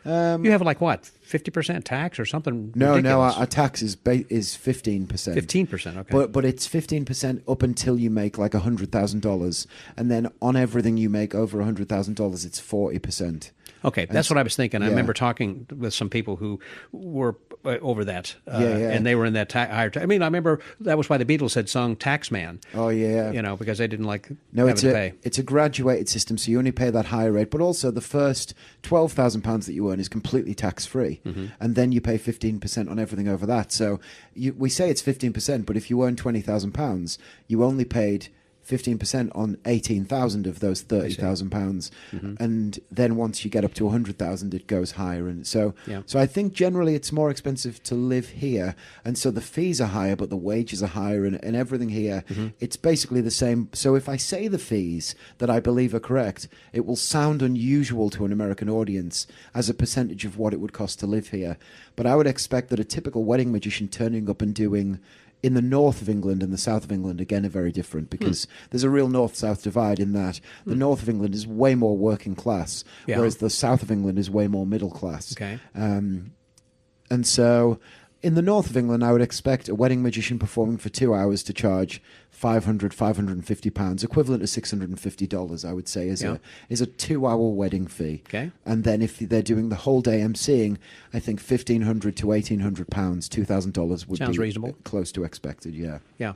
You have like what, 50% tax or something? No, ridiculous? our tax is 15%. 15%, okay. But it's 15% up until you make like $100,000, and then on everything you make over $100,000, it's 40%. Okay, that's what I was thinking. I remember talking with some people who were over that, and they were in that higher tax. I mean, I remember that was why the Beatles had sung Taxman. Oh, yeah. Because they didn't like having to pay. It's a graduated system, so you only pay that higher rate, but also the first £12,000 that you earn is completely tax-free, and then you pay 15% on everything over that. So we say it's 15%, but if you earn £20,000, you only paid 15% on 18,000 of those £30,000, and then once you get up to 100,000, it goes higher. And so I think generally it's more expensive to live here, and so the fees are higher, but the wages are higher, and everything here it's basically the same. So if I say the fees that I believe are correct, it will sound unusual to an American audience as a percentage of what it would cost to live here. But I would expect that a typical wedding magician turning up and doing in the north of England and the south of England, again, are very different, because there's a real north-south divide in that the north of England is way more working class, whereas the south of England is way more middle class. Okay. And so in the north of England, I would expect a wedding magician performing for 2 hours to charge £550, equivalent to $650, I would say, is a 2-hour wedding fee. Okay. And then if they're doing the whole day emceeing, I think £1,500 to £1,800, $2,000 would Sounds be reasonable. Close to expected, yeah. Yeah.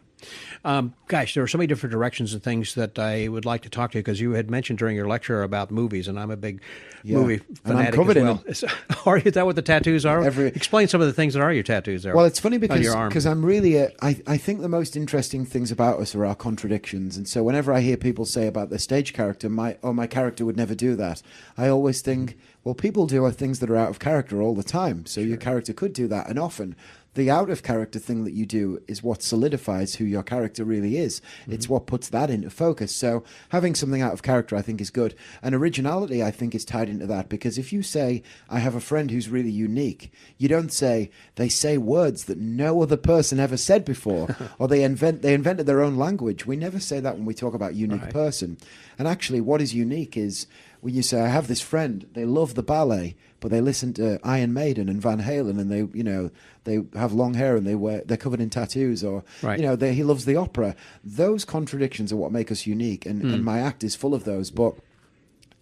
Gosh, there are so many different directions and things that I would like to talk to you, because you had mentioned during your lecture about movies, and I'm a big movie And I'm fanatic covered as in well. Are you? Is that what the tattoos are? Explain some of the things that are your tattoos there. Well, it's funny on your arm. because I'm really I think the most interesting things about us are our contradictions. And so whenever I hear people say about their stage character, my character would never do that, I always think, well, people do things that are out of character all the time. So your character could do that, and often the out-of-character thing that you do is what solidifies who your character really is. Mm-hmm. It's what puts that into focus. So having something out of character, I think, is good. And originality, I think, is tied into that. Because if you say, I have a friend who's really unique, you don't say, they say words that no other person ever said before, or they invented their own language. We never say that when we talk about unique person. And actually, what is unique is when you say, I have this friend, they love the ballet, but they listen to Iron Maiden and Van Halen, and they have long hair and they're covered in tattoos, or he loves the opera. Those contradictions are what make us unique, and my act is full of those. But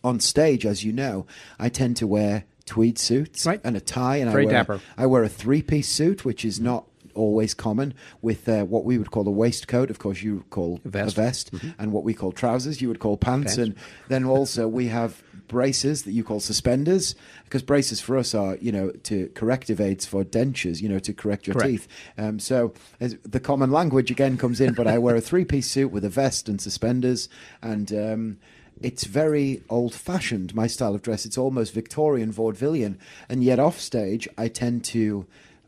on stage, as you know, I tend to wear tweed suits and a tie, and I wear a 3-piece suit, which is not always common, with what we would call a waistcoat. Of course, you call a vest, and what we call trousers, you would call pants. And then also we have braces that you call suspenders, because braces for us are, to corrective aids for dentures, to correct your teeth. So as the common language again comes in, but I wear a 3-piece suit with a vest and suspenders, and it's very old-fashioned, my style of dress. It's almost Victorian, vaudevillian, and yet off stage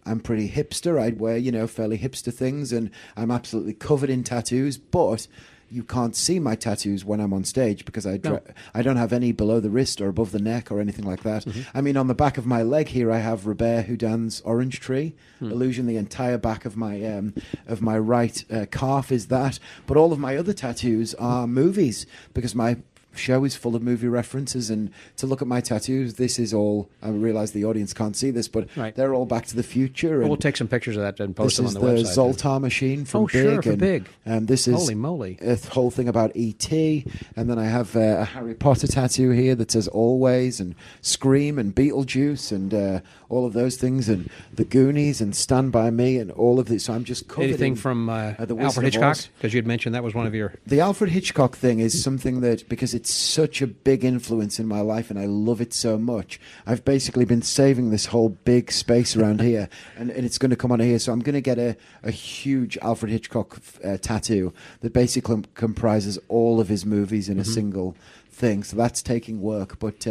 I'm pretty hipster. I'd wear, fairly hipster things, and I'm absolutely covered in tattoos, but you can't see my tattoos when I'm on stage, because I don't have any below the wrist or above the neck or anything like that. I mean, on the back of my leg here, I have Robert Houdin's Orange Tree illusion. The entire back of my right calf is that. But all of my other tattoos are movies, because my show is full of movie references. And to look at my tattoos, this is all, I realize the audience can't see this, but they're all Back to the Future. We'll take some pictures of that and post them on the website. This is the Zoltar machine from Big. From Big. This is holy moly, a whole thing about E.T. And then I have a Harry Potter tattoo here that says Always, and Scream, and Beetlejuice, and all of those things, and The Goonies, and Stand By Me, and all of this. So I'm just covered anything from Alfred Hitchcock, because you had mentioned that was one of your... The Alfred Hitchcock thing is something that, because it's such a big influence in my life and I love it so much, I've basically been saving this whole big space around here, and it's going to come on here. So I'm going to get a huge Alfred Hitchcock tattoo that basically comprises all of his movies in a single thing. So that's taking work. But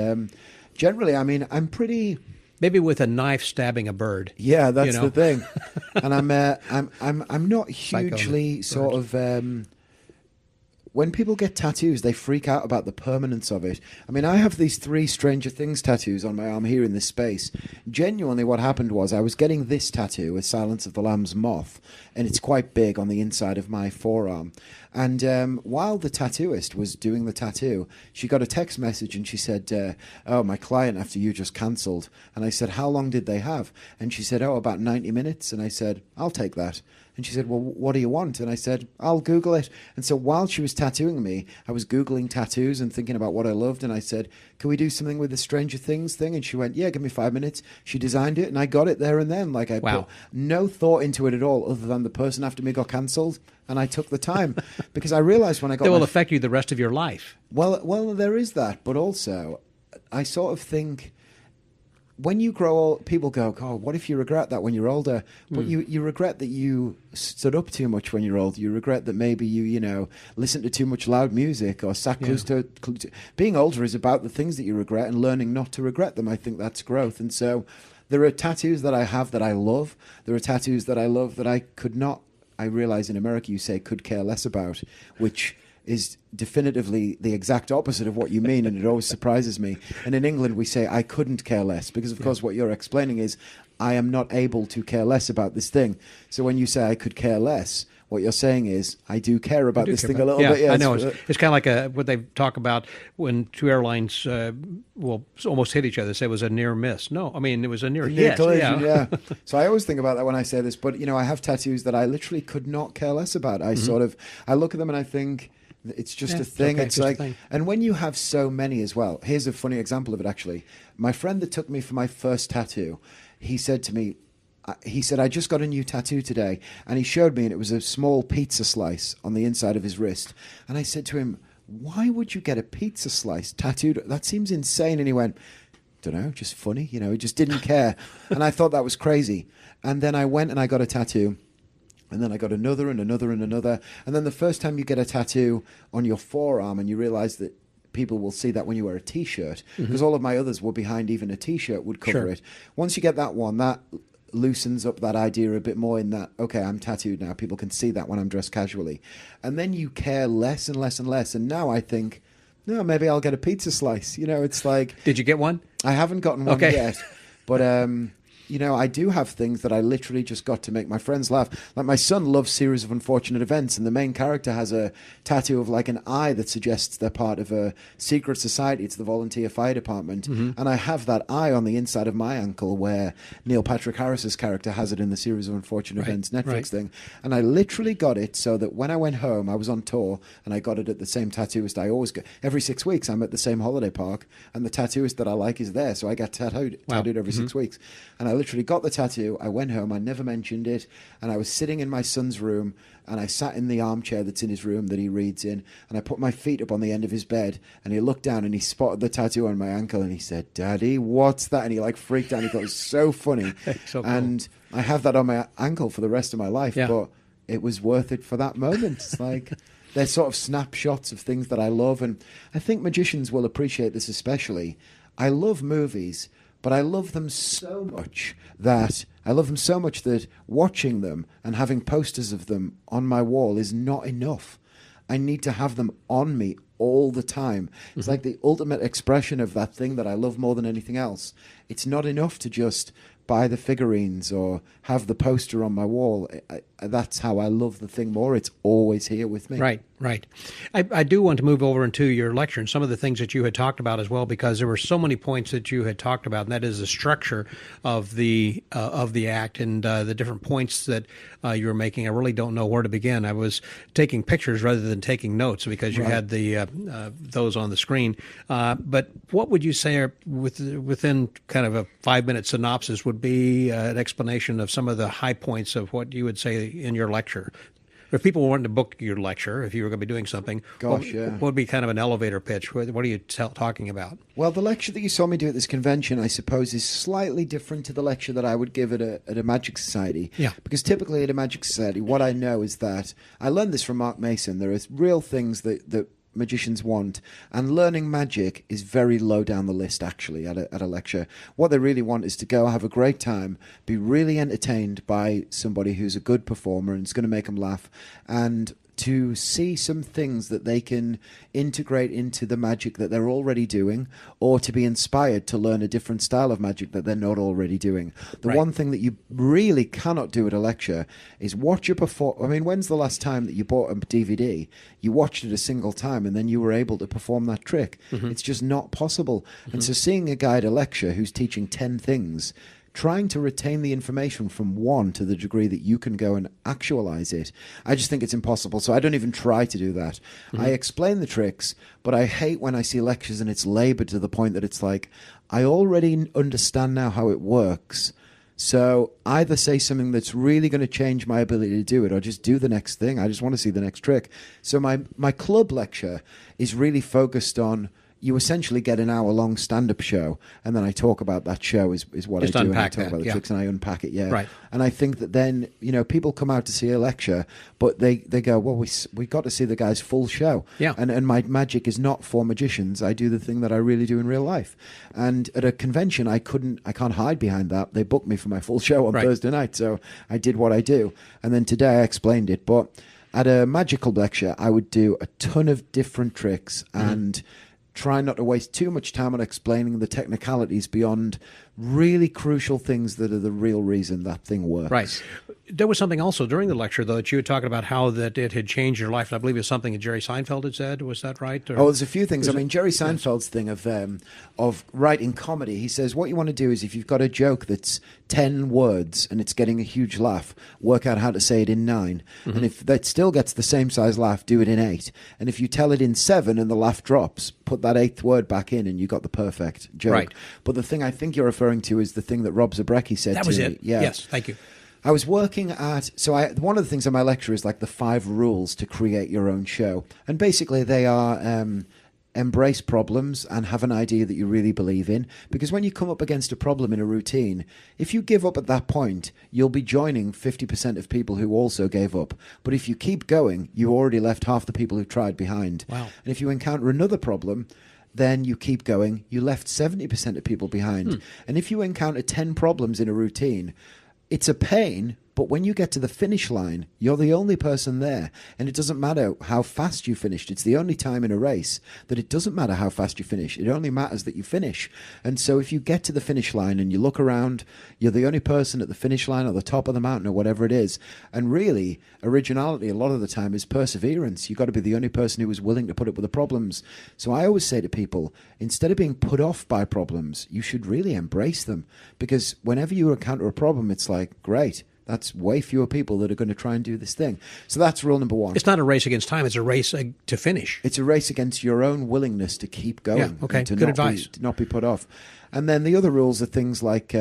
generally, I mean, I'm pretty... Maybe with a knife stabbing a bird. Yeah, that's the thing. And I'm not hugely sort of... when people get tattoos, they freak out about the permanence of it. I mean, I have these 3 Stranger Things tattoos on my arm here in this space. Genuinely, what happened was I was getting this tattoo, a Silence of the Lambs moth, and it's quite big on the inside of my forearm. And while the tattooist was doing the tattoo, she got a text message and she said, oh, my client after you just cancelled. And I said, how long did they have? And she said, oh, about 90 minutes. And I said, I'll take that. And she said, well, what do you want? And I said, I'll Google it. And so while she was tattooing me, I was Googling tattoos and thinking about what I loved. And I said, can we do something with the Stranger Things thing? And she went, yeah, give me 5 minutes. She designed it, and I got it there and then. Like, I put no thought into it at all, other than the person after me got cancelled. And I took the time because I realized when I got... That will affect you the rest of your life. Well, there is that. But also, I sort of think... When you grow old, people go, oh, what if you regret that when you're older? But you regret that you stood up too much when you're old. You regret that maybe you listened to too much loud music or sat close to... Being older is about the things that you regret and learning not to regret them. I think that's growth. And so there are tattoos that I have that I love. There are tattoos that I love that I could not... I realize in America you say could care less about, which... is definitively the exact opposite of what you mean, and it always surprises me. And in England, we say, I couldn't care less, because, of course, what you're explaining is, I am not able to care less about this thing. So when you say I could care less, what you're saying is, I do care about this thing a little yeah, bit. Yeah, I know. It's kind of like what they talk about when two airlines will almost hit each other. Say it was a near miss. No, I mean, it was a near hit. Collision, yeah. So I always think about that when I say this. But, I have tattoos that I literally could not care less about. I look at them and I think, it's just a thing. It's like, and when you have so many as well, here's a funny example of it, actually. My friend that took me for my first tattoo, he said to me, I just got a new tattoo today. And he showed me, and it was a small pizza slice on the inside of his wrist. And I said to him, why would you get a pizza slice tattooed? That seems insane. And he went, don't know, just funny. He just didn't care. And I thought that was crazy. And then I went and I got a tattoo. And then I got another and another and another. And then the first time you get a tattoo on your forearm and you realize that people will see that when you wear a T-shirt, because all of my others were behind even a T-shirt would cover it. Once you get that one, that loosens up that idea a bit more in that, okay, I'm tattooed now. People can see that when I'm dressed casually. And then you care less and less and less. And now I think, no, maybe I'll get a pizza slice. It's like... Did you get one? I haven't gotten one yet. But... I do have things that I literally just got to make my friends laugh. Like my son loves Series of Unfortunate Events, and the main character has a tattoo of like an eye that suggests they're part of a secret society. It's the volunteer fire department. And I have that eye on the inside of my ankle where Neil Patrick Harris's character has it in the Series of Unfortunate Events Netflix thing. And I literally got it so that when I went home, I was on tour, and I got it at the same tattooist I always go. Every 6 weeks, I'm at the same holiday park, and the tattooist that I like is there. So I get tattooed every 6 weeks. And I literally got the tattoo. I went home. I never mentioned it. And I was sitting in my son's room, and I sat in the armchair that's in his room that he reads in, and I put my feet up on the end of his bed, and he looked down and he spotted the tattoo on my ankle, and he said, Daddy, what's that? And he like freaked out. He thought it was so funny. So cool. And I have that on my ankle for the rest of my life, but it was worth it for that moment. It's like... They're sort of snapshots of things that I love, and I think magicians will appreciate this especially. I love movies, but I love them so much that watching them and having posters of them on my wall is not enough. I need to have them on me all the time. It's like the ultimate expression of that thing that I love more than anything else. It's not enough to just buy the figurines or have the poster on my wall. That's how I love the thing more. It's always here with me. Right. I do want to move over into your lecture and some of the things that you had talked about as well, because there were so many points that you had talked about, and that is the structure of the act and the different points that you were making. I really don't know where to begin. I was taking pictures rather than taking notes because you had the those on the screen. But what would you say are within kind of a 5-minute synopsis would be an explanation of some of the high points of what you would say in your lecture? If people wanted to book your lecture, if you were going to be doing something, what would be kind of an elevator pitch? What are you talking about? Well, the lecture that you saw me do at this convention, I suppose, is slightly different to the lecture that I would give at a Magic Society. Yeah. Because typically at a Magic Society, what I know is that, I learned this from Mark Mason, there are real things that magicians want, and learning magic is very low down the list actually at a lecture. What they really want is to go have a great time, be really entertained by somebody who's a good performer and is going to make them laugh, and to see some things that they can integrate into the magic that they're already doing, or to be inspired to learn a different style of magic that they're not already doing. The one thing that you really cannot do at a lecture is watch a perform. I mean, when's the last time that you bought a DVD, you watched it a single time, and then you were able to perform that trick? It's just not possible. And so seeing a guy at a lecture who's teaching 10 things, trying to retain the information from one to the degree that you can go and actualize it, I just think it's impossible. So I don't even try to do that. I explain the tricks, but I hate when I see lectures and it's labored to the point that it's like, I already understand now how it works. So either say something that's really going to change my ability to do it, or just do the next thing. I just want to see the next trick. So my club lecture is really focused on, you essentially get an hour-long stand-up show, and then I talk about that show is what just I do. Unpack and I talk about the tricks, and I unpack it, Right. And I think that then, people come out to see a lecture, but they go, well, we got to see the guy's full show. Yeah. And my magic is not for magicians. I do the thing that I really do in real life. And at a convention, I can't hide behind that. They booked me for my full show on Thursday night, so I did what I do. And then today I explained it. But at a magical lecture, I would do a ton of different tricks and try not to waste too much time on explaining the technicalities beyond really crucial things that are the real reason that thing works. Right. There was something also during the lecture, though, that you were talking about how that it had changed your life. I believe it's something that Jerry Seinfeld had said. Was that right? Or? Oh, there's a few things. I mean, Jerry Seinfeld's thing of writing comedy, he says what you want to do is if you've got a joke that's 10 words and it's getting a huge laugh, work out how to say it in 9. And if that still gets the same size laugh, do it in 8. And if you tell it in 7 and the laugh drops, put that 8th word back in and you got the perfect joke. Right. But the thing I think you're referring to is the thing that Rob Zabrecki said to me. That was it. Yeah. Yes, thank you. I was working at, one of the things on my lecture is like the 5 rules to create your own show. And basically they are embrace problems and have an idea that you really believe in. Because when you come up against a problem in a routine, if you give up at that point, you'll be joining 50% of people who also gave up. But if you keep going, you already left half the people who tried behind. Wow. And if you encounter another problem, then you keep going, you left 70% of people behind. And if you encounter 10 problems in a routine, it's a pain, but when you get to the finish line, you're the only person there. And it doesn't matter how fast you finished. It's the only time in a race that it doesn't matter how fast you finish. It only matters that you finish. And so if you get to the finish line and you look around, you're the only person at the finish line or the top of the mountain or whatever it is. And really, originality a lot of the time is perseverance. You've got to be the only person who is willing to put up with the problems. So I always say to people, instead of being put off by problems, you should really embrace them. Because whenever you encounter a problem, it's like, great. That's way fewer people that are going to try and do this thing. So that's rule number 1. It's not a race against time. It's a race to finish. It's a race against your own willingness to keep going. Yeah, okay. And to Good advice. To not be put off. And then the other rules are things like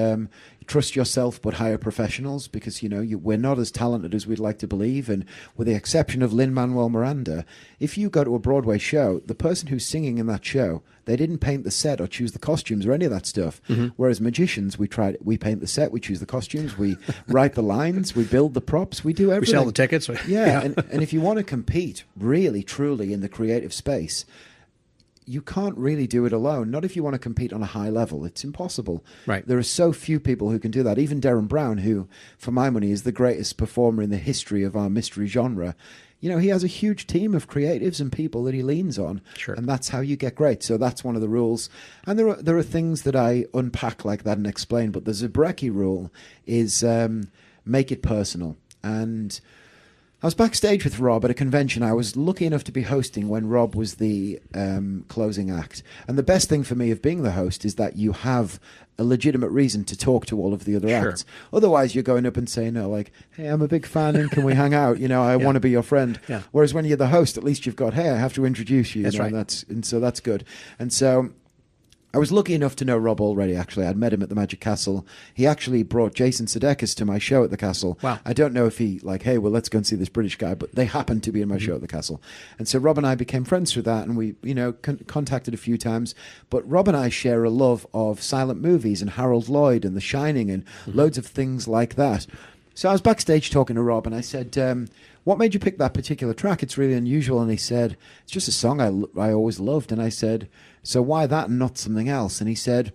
trust yourself but hire professionals because, we're not as talented as we'd like to believe. And with the exception of Lin-Manuel Miranda, if you go to a Broadway show, the person who's singing in that show, they didn't paint the set or choose the costumes or any of that stuff. Whereas magicians, we paint the set, we choose the costumes, we write the lines, we build the props, we do everything. We sell the tickets. Yeah, and if you want to compete really, truly in the creative space, you can't really do it alone. Not if you want to compete on a high level. It's impossible. Right. There are so few people who can do that. Even Derren Brown, who, for my money, is the greatest performer in the history of our mystery genre. He has a huge team of creatives and people that he leans on. Sure. And that's how you get great. So that's one of the rules. And there are things that I unpack like that and explain. But the Zabrecki rule is make it personal. And I was backstage with Rob at a convention. I was lucky enough to be hosting when Rob was the closing act. And the best thing for me of being the host is that you have a legitimate reason to talk to all of the other acts. Otherwise, you're going up and saying, hey, I'm a big fan and can we hang out? I want to be your friend. Yeah. Whereas when you're the host, at least you've got, hey, I have to introduce you. That's right. And so that's good. And so I was lucky enough to know Rob already, actually. I'd met him at the Magic Castle. He actually brought Jason Sudeikis to my show at the Castle. Wow. I don't know if he, hey, well, let's go and see this British guy, but they happened to be in my show at the Castle. And so Rob and I became friends through that, and we, contacted a few times. But Rob and I share a love of silent movies and Harold Lloyd and The Shining and loads of things like that. So I was backstage talking to Rob, and I said, what made you pick that particular track? It's really unusual. And he said, it's just a song I always loved. And I said, so why that and not something else? And he said,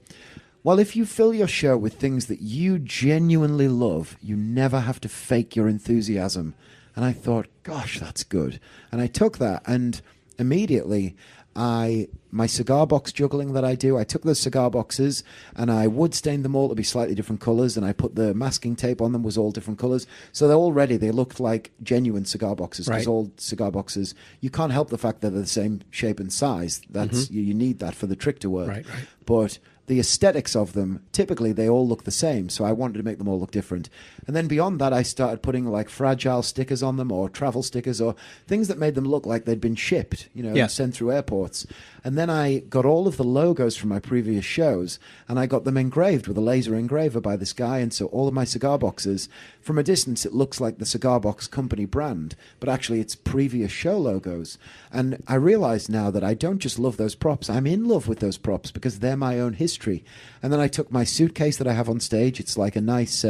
well, if you fill your show with things that you genuinely love, you never have to fake your enthusiasm. And I thought, gosh, that's good. And I took that, and immediately my cigar box juggling that I do, I took those cigar boxes and I wood stained them all to be slightly different colors, and I put the masking tape on them, was all different colors. So they looked like genuine cigar boxes, because all cigar boxes, you can't help the fact that they're the same shape and size. That's you need that for the trick to work. Right. But the aesthetics of them, typically they all look the same, so I wanted to make them all look different. And then beyond that, I started putting fragile stickers on them, or travel stickers, or things that made them look like they'd been shipped, and sent through airports. And then I got all of the logos from my previous shows, and I got them engraved with a laser engraver by this guy. And so all of my cigar boxes, from a distance, it looks like the Cigar Box Company brand, but actually it's previous show logos. And I realize now that I don't just love those props, I'm in love with those props because they're my own history. And then I took my suitcase that I have on stage. It's like a nice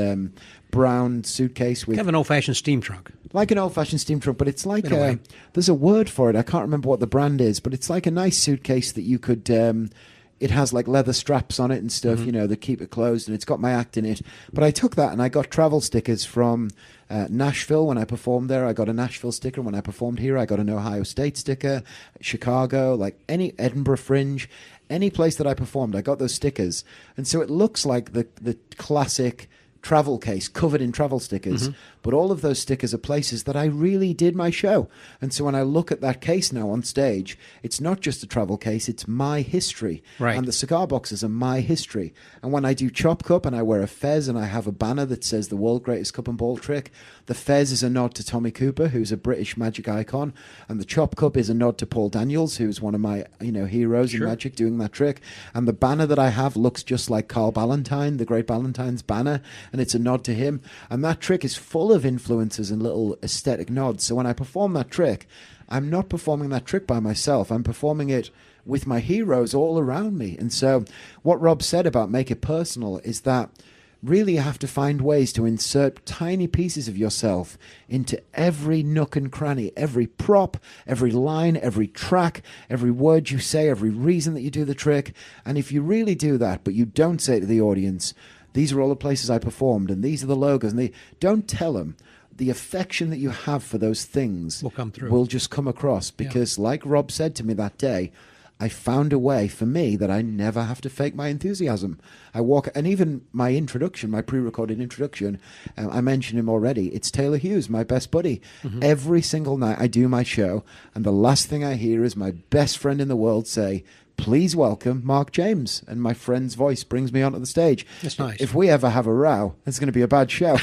brown suitcase with kind of an old-fashioned steam trunk. Like an old-fashioned steam trunk, but it's like there's a word for it. I can't remember what the brand is, but it's like a nice suitcase that you could it has leather straps on it and stuff, that keep it closed, and it's got my act in it. But I took that and I got travel stickers from Nashville when I performed there. I got a Nashville sticker. When I performed here, I got an Ohio State sticker, Chicago, any Edinburgh Fringe. any place that I performed, I got those stickers. And so it looks like the classic travel case covered in travel stickers, but all of those stickers are places that I really did my show. And so when I look at that case now on stage, it's not just a travel case, it's my history. Right. And the cigar boxes are my history. And when I do Chop Cup and I wear a fez and I have a banner that says the world greatest cup and ball trick, the fez is a nod to Tommy Cooper, who's a British magic icon, and the Chop Cup is a nod to Paul Daniels, who's one of my heroes in magic doing that trick. And the banner that I have looks just like Carl Ballantine, the great Ballantines banner, and it's a nod to him. And that trick is full of influences and little aesthetic nods. So when I perform that trick, I'm not performing that trick by myself. I'm performing it with my heroes all around me. And so what Rob said about make it personal is that really you have to find ways to insert tiny pieces of yourself into every nook and cranny, every prop, every line, every track, every word you say, every reason that you do the trick. And if you really do that, but you don't say to the audience, these are all the places I performed, and these are the logos, and don't tell them. The affection that you have for those things will come through. Will just come across because, like Rob said to me that day, I found a way for me that I never have to fake my enthusiasm. I walk, and even my introduction, my pre-recorded introduction, I mentioned him already. It's Taylor Hughes, my best buddy. Every single night I do my show, and the last thing I hear is my best friend in the world say, "Please welcome Mark James." And my friend's voice brings me onto the stage. That's nice. If we ever have a row, it's going to be a bad show.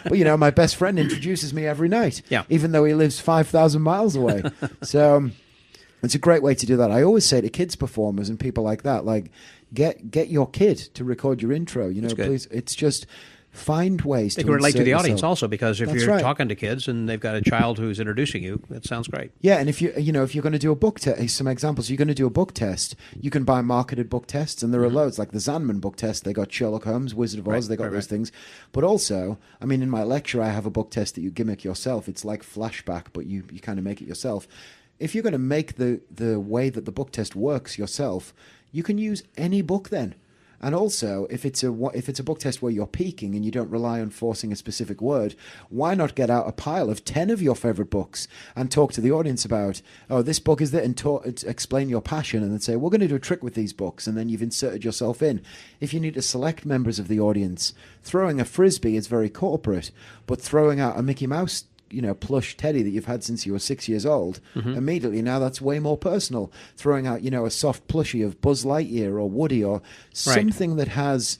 But, my best friend introduces me every night, even though he lives 5,000 miles away. So it's a great way to do that. I always say to kids performers and people like that, like, get your kid to record your intro. Please. It's just... find ways they to can relate to the yourself. audience also, because if That's you're right. talking to kids and they've got a child who's introducing you, that sounds great. Yeah, and if you're going to do a book test, some examples, you're going to do a book test, you can buy marketed book tests, and there are loads, like the Zanman book test. They got Sherlock Holmes, Wizard of Oz, they got those things. But also, I mean, in my lecture, I have a book test that you gimmick yourself. It's like Flashback, but you kind of make it yourself. If you're going to make the way that the book test works yourself, you can use any book then. And also, if it's a book test where you're peaking and you don't rely on forcing a specific word, why not get out a pile of 10 of your favorite books and talk to the audience about, oh, this book is there, and explain your passion, and then say, we're going to do a trick with these books, and then you've inserted yourself in. If you need to select members of the audience, throwing a Frisbee is very corporate, but throwing out a Mickey Mouse plush teddy that you've had since you were 6 years old, immediately now that's way more personal. Throwing out, a soft plushie of Buzz Lightyear or Woody or something that has,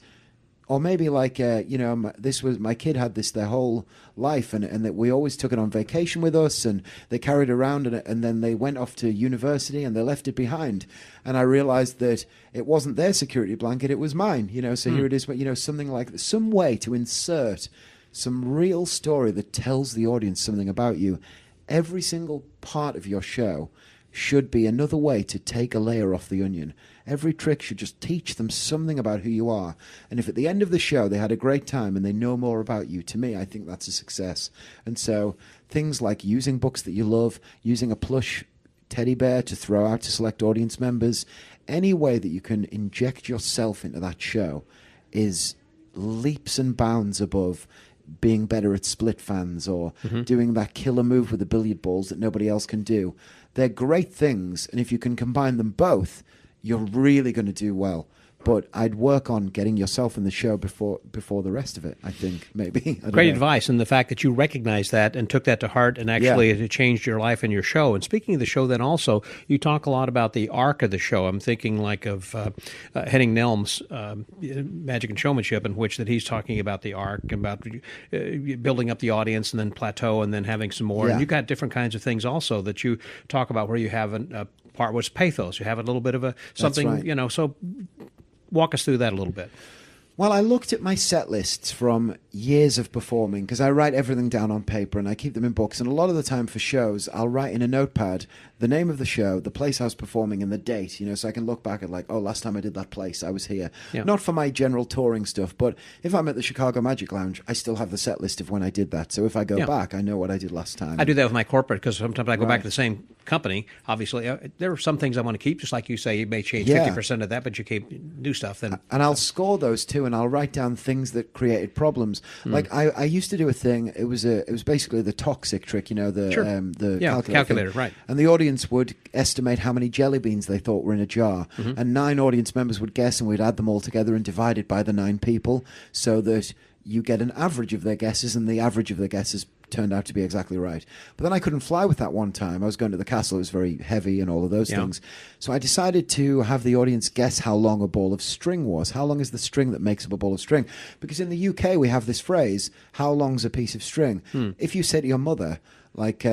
or maybe like, my kid had this their whole life, and that we always took it on vacation with us, and they carried around, and then they went off to university and they left it behind. And I realized that it wasn't their security blanket, it was mine, so here it is, but, something like some way to insert some real story that tells the audience something about you. Every single part of your show should be another way to take a layer off the onion. Every trick should just teach them something about who you are. And if at the end of the show they had a great time and they know more about you, to me, I think that's a success. And so things like using books that you love, using a plush teddy bear to throw out to select audience members, any way that you can inject yourself into that show is leaps and bounds above being better at split fans or doing that killer move with the billiard balls that nobody else can do. They're great things, and if you can combine them both, you're really going to do well. But I'd work on getting yourself in the show before the rest of it, I think, maybe. Great advice, and the fact that you recognized that and took that to heart and actually it changed your life and your show. And speaking of the show, then also, you talk a lot about the arc of the show. I'm thinking like of Henning Nelm's Magic and Showmanship, in which that he's talking about the arc, about building up the audience and then plateau and then having some more. And you've got different kinds of things also that you talk about where you have a part where it's pathos. You have a little bit of a something, so... Walk us through that a little bit. Well, I looked at my set lists from years of performing, because I write everything down on paper and I keep them in books. And a lot of the time for shows, I'll write in a notepad the name of the show, the place I was performing, and the date, so I can look back at like, oh, last time I did that place, I was here. Yeah. Not for my general touring stuff, but if I'm at the Chicago Magic Lounge, I still have the set list of when I did that. So if I go back, I know what I did last time. I do that with my corporate, because sometimes I go back to the same company. Obviously, there are some things I want to keep, just like you say, you may change 50% of that, but you keep new stuff. Then and I'll score those too, and I'll write down things that created problems. Like I used to do a thing. It was basically the toxic trick, the calculator, right? And the audience audience would estimate how many jelly beans they thought were in a jar, and 9 audience members would guess, and we'd add them all together and divide it by the 9 people, so that you get an average of their guesses, and the average of their guesses turned out to be exactly right. But then I couldn't fly with that one time. I was going to the castle. It was very heavy and all of those things. So I decided to have the audience guess how long a ball of string was. How long is the string that makes up a ball of string? Because in the UK, we have this phrase, how long's a piece of string? If you say to your mother, like,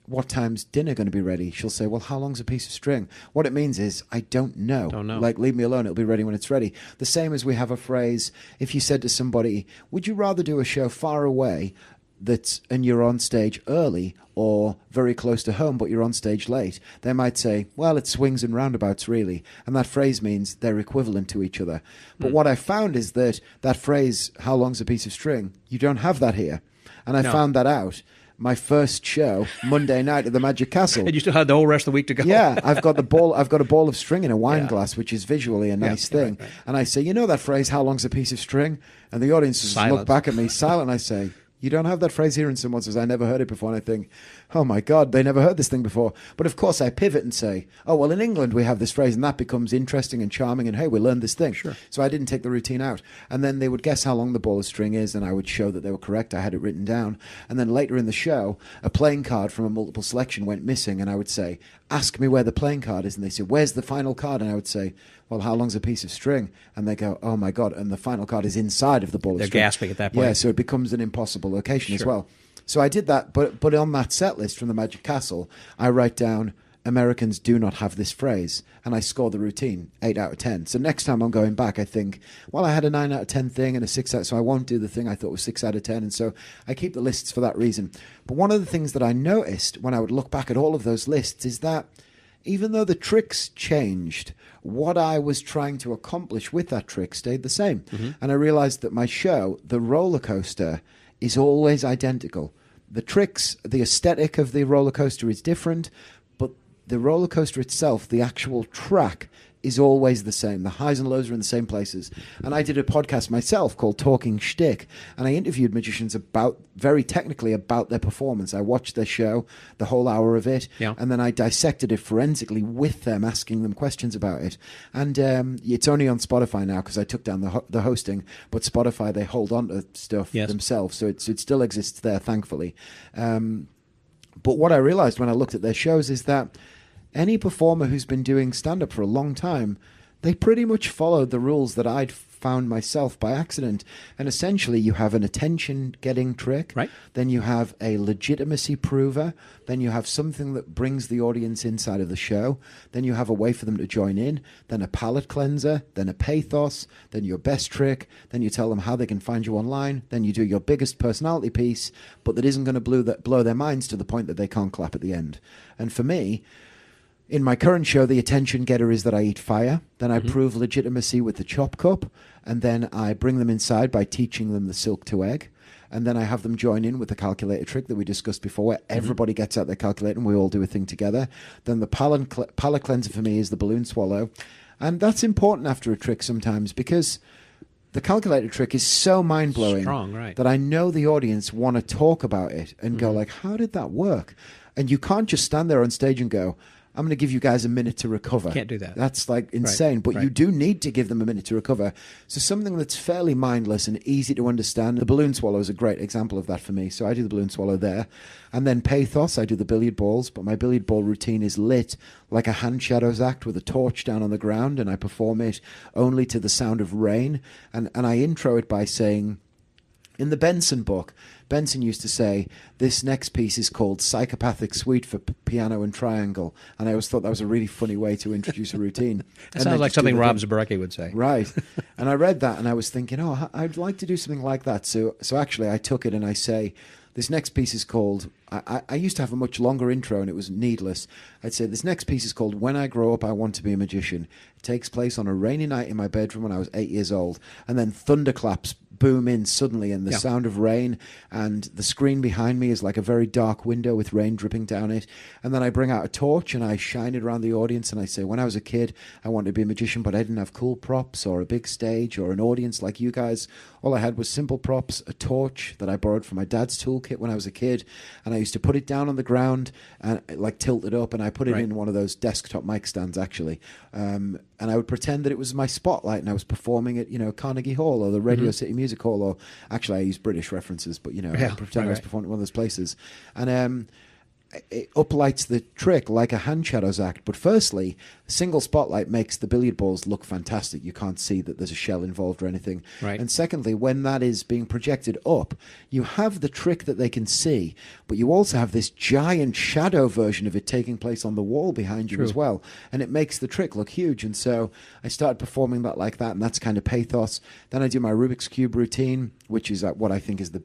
what time's dinner going to be ready? She'll say, well, how long's a piece of string? What it means is, I don't know. Like, leave me alone. It'll be ready when it's ready. The same as we have a phrase, if you said to somebody, would you rather do a show far away and you're on stage early, or very close to home but you're on stage late? They might say, well, it swings and roundabouts really, and that phrase means they're equivalent to each other. But what I found is that phrase, how long's a piece of string, you don't have that here. And I found that out my first show, Monday night at the Magic Castle. And you still had the whole rest of the week to go. Yeah, I've got a ball of string in a wine glass, which is visually a nice thing. Right. And I say, you know that phrase, how long's a piece of string? And the audience just look back at me silent, and I say, you don't have that phrase here. And someone says, I never heard it before. And I think, oh my God, they never heard this thing before. But of course I pivot and say, oh, well, in England we have this phrase, and that becomes interesting and charming, and hey, we learned this thing. Sure. So I didn't take the routine out. And then they would guess how long the ball of string is, and I would show that they were correct. I had it written down. And then later in the show, a playing card from a multiple selection went missing, and I would say, ask me where the playing card is. And they said, where's the final card? And I would say, well, how long's a piece of string? And they go, oh my God, and the final card is inside of the ball of string. They're gasping at that point. Yeah, so it becomes an impossible location as well. So I did that, but on that set list from the Magic Castle, I write down, Americans do not have this phrase, and I score the routine 8 out of 10. So next time I'm going back, I think, well, I had a 9 out of 10 thing and a 6 out, so I won't do the thing I thought was 6 out of 10, and so I keep the lists for that reason. But one of the things that I noticed when I would look back at all of those lists is that even though the tricks changed, what I was trying to accomplish with that trick stayed the same. And I realized that my show, the roller coaster, is always identical. The tricks, the aesthetic of the roller coaster is different, but the roller coaster itself, the actual track, is always the same. The highs and lows are in the same places. And I did a podcast myself called Talking Shtick, and I interviewed magicians very technically about their performance. I watched their show, the whole hour of it, and then I dissected it forensically with them, asking them questions about it. And it's only on Spotify now because I took down the hosting, but Spotify, they hold on to stuff themselves, so it still exists there, thankfully. But what I realized when I looked at their shows is that any performer who's been doing stand-up for a long time, they pretty much followed the rules that I'd found myself by accident. And essentially, you have an attention-getting trick. Right. Then you have a legitimacy prover. Then you have something that brings the audience inside of the show. Then you have a way for them to join in. Then a palate cleanser. Then a pathos. Then your best trick. Then you tell them how they can find you online. Then you do your biggest personality piece, but that isn't going to blow their minds to the point that they can't clap at the end. And for me, in my current show, the attention getter is that I eat fire. Then I prove legitimacy with the chop cup. And then I bring them inside by teaching them the silk to egg. And then I have them join in with the calculator trick that we discussed before, where everybody gets out their calculator and we all do a thing together. Then the palate cleanser for me is the balloon swallow. And that's important after a trick sometimes, because the calculator trick is so mind-blowing that I know the audience want to talk about it and go like, how did that work? And you can't just stand there on stage and go, I'm going to give you guys a minute to recover. Can't do that. That's like insane. But you do need to give them a minute to recover. So something that's fairly mindless and easy to understand. The balloon swallow is a great example of that for me. So I do the balloon swallow there. And then pathos, I do the billiard balls. But my billiard ball routine is lit like a hand shadows act with a torch down on the ground. And I perform it only to the sound of rain. And I intro it by saying, in the Benson book, Benson used to say, this next piece is called Psychopathic Suite for Piano and Triangle. And I always thought that was a really funny way to introduce a routine. That sounds like something Rob Zabriskie would say. Right. And I read that and I was thinking, oh, I'd like to do something like that. So actually I took it and I say, this next piece is called, I used to have a much longer intro and it was needless. I'd say, this next piece is called When I Grow Up, I Want to Be a Magician. It takes place on a rainy night in my bedroom when I was 8 years old. And then thunderclaps boom in suddenly, and the sound of rain, and the screen behind me is like a very dark window with rain dripping down it. And then I bring out a torch and I shine it around the audience, and I say, when I was a kid, I wanted to be a magician, but I didn't have cool props or a big stage or an audience like you guys. All I had was simple props, a torch that I borrowed from my dad's toolkit when I was a kid, and I used to put it down on the ground and like tilt it up, and I put it in one of those desktop mic stands actually, and I would pretend that it was my spotlight and I was performing at, Carnegie Hall or the Radio City Music Hall, or actually I use British references, but I pretend I was performing at one of those places, and it uplights the trick like a hand shadows act. But firstly, a single spotlight makes the billiard balls look fantastic. You can't see that there's a shell involved or anything. Right. And secondly, when that is being projected up, you have the trick that they can see, but you also have this giant shadow version of it taking place on the wall behind you as well. And it makes the trick look huge. And so I started performing that like that, and that's kind of pathos. Then I do my Rubik's Cube routine, which is what I think is the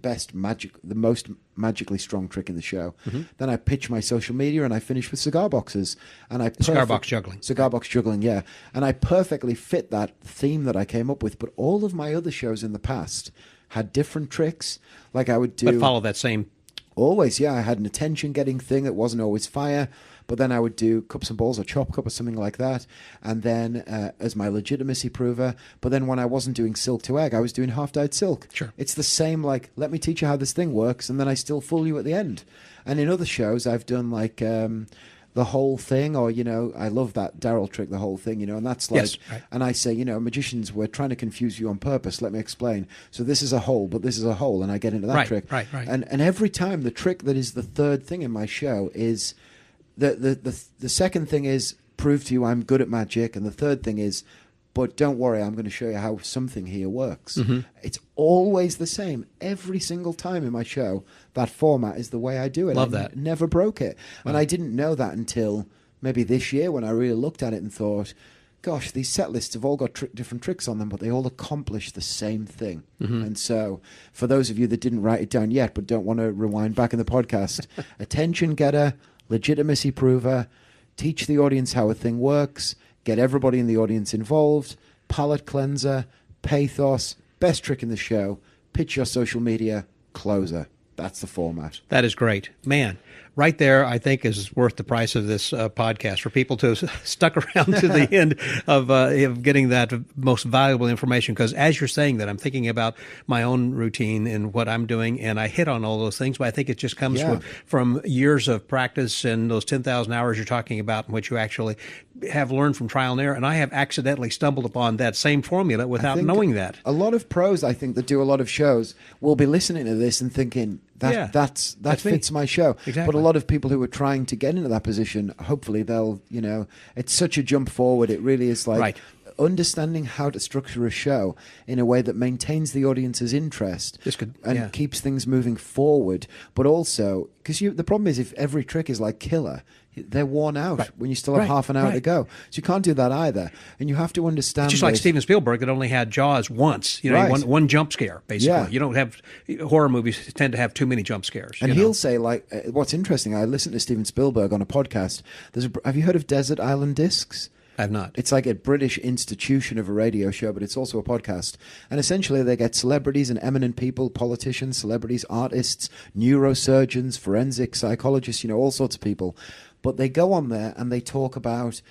most magically strong trick in the show. Then I pitch my social media, and I finish with cigar boxes. And cigar box juggling. Cigar box juggling, yeah. And I perfectly fit that theme that I came up with. But all of my other shows in the past had different tricks. Like I would do... But follow that same... Always, yeah. I had an attention-getting thing that wasn't always fire. But then I would do cups and balls or chop cup or something like that. And then as my legitimacy prover. But then when I wasn't doing silk to egg, I was doing half-dyed silk. Sure. It's the same, like, let me teach you how this thing works, and then I still fool you at the end. And in other shows, I've done, like, the whole thing, or, I love that Daryl trick, the whole thing, and that's like, and I say, magicians, we're trying to confuse you on purpose. Let me explain. So this is a hole, but this is a hole, and I get into that trick. Right. And every time, the trick that is the third thing in my show is... The second thing is prove to you I'm good at magic, and the third thing is, but don't worry, I'm going to show you how something here works. It's always the same every single time in my show. That format is the way I do it. Love that. Never broke it. Wow. And I didn't know that until maybe this year, when I really looked at it and thought, gosh, these set lists have all got different tricks on them, but they all accomplish the same thing. And so for those of you that didn't write it down yet but don't want to rewind back in the podcast, attention getter, legitimacy prover, teach the audience how a thing works, get everybody in the audience involved, palate cleanser, pathos, best trick in the show, pitch your social media, closer. That's the format. That is great. Man, right there, I think, is worth the price of this podcast for people to have stuck around to the end of getting that most valuable information. Because as you're saying that, I'm thinking about my own routine and what I'm doing, and I hit on all those things, but I think it just comes from years of practice and those 10,000 hours you're talking about, in which you actually have learned from trial and error. And I have accidentally stumbled upon that same formula without knowing that. A lot of pros, I think, that do a lot of shows will be listening to this and thinking, that fits my show. Exactly. But a lot of people who are trying to get into that position, hopefully they'll, it's such a jump forward. It really is like understanding how to structure a show in a way that maintains the audience's interest and keeps things moving forward. But also, because the problem is, if every trick is like killer, they're worn out when you still have half an hour to go. So you can't do that either. And you have to understand... It's just like Steven Spielberg that only had Jaws once. One jump scare, basically. Yeah. You don't have... Horror movies tend to have too many jump scares. And he'll say, like, what's interesting, I listened to Steven Spielberg on a podcast. Have you heard of Desert Island Discs? I've not. It's like a British institution of a radio show, but it's also a podcast. And essentially they get celebrities and eminent people, politicians, celebrities, artists, neurosurgeons, forensic psychologists, all sorts of people. But they go on there and they talk about...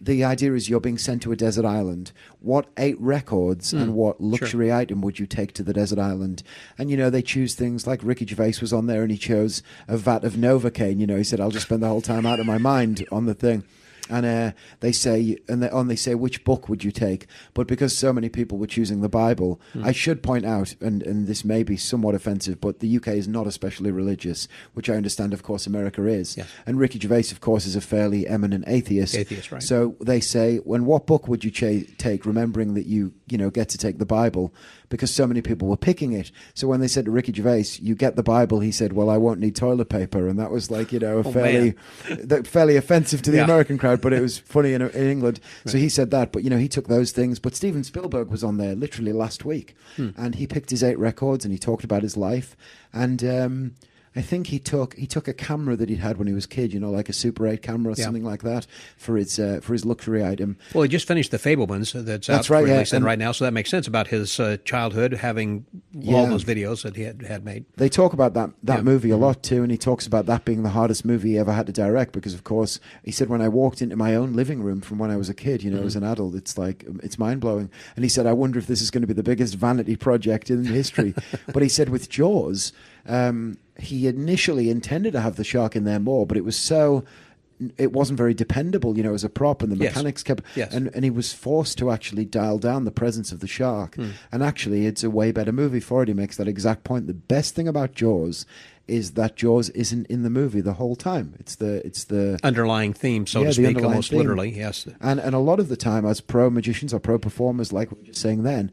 The idea is you're being sent to a desert island. What 8 records and what luxury item would you take to the desert island? And, they choose things like Ricky Gervais was on there and he chose a vat of Novocaine. He said, I'll just spend the whole time out of my mind on the thing. And they say, which book would you take? But because so many people were choosing the Bible, I should point out, and this may be somewhat offensive, but the UK is not especially religious, which I understand, of course, America is. Yes. And Ricky Gervais, of course, is a fairly eminent atheist. Atheist, right. So they say, what book would you take, remembering that you get to take the Bible? Because so many people were picking it. So when they said to Ricky Gervais, you get the Bible, he said, well, I won't need toilet paper. And that was like, fairly offensive to the American crowd, but it was funny in England. Right. So he said that, but, he took those things. But Steven Spielberg was on there literally last week, and he picked his 8 records, and he talked about his life. And I think he took a camera that he'd had when he was a kid, like a Super 8 camera or something like that for his luxury item. Well, he just finished The Fabelmans. That's out right, for release and right now, so that makes sense about his childhood having all those videos that he had made. They talk about that movie a lot too, and he talks about that being the hardest movie he ever had to direct because, of course, he said when I walked into my own living room from when I was a kid, as an adult, it's mind blowing. And he said, I wonder if this is going to be the biggest vanity project in history. But he said with Jaws, he initially intended to have the shark in there more, but it wasn't very dependable, as a prop, and the mechanics kept... Yes. And he was forced to actually dial down the presence of the shark. And actually, it's a way better movie for it. He makes that exact point. The best thing about Jaws is that Jaws isn't in the movie the whole time. It's the underlying theme, so to speak, almost literally, yes. And a lot of the time, as pro magicians or pro performers, like we were just saying then,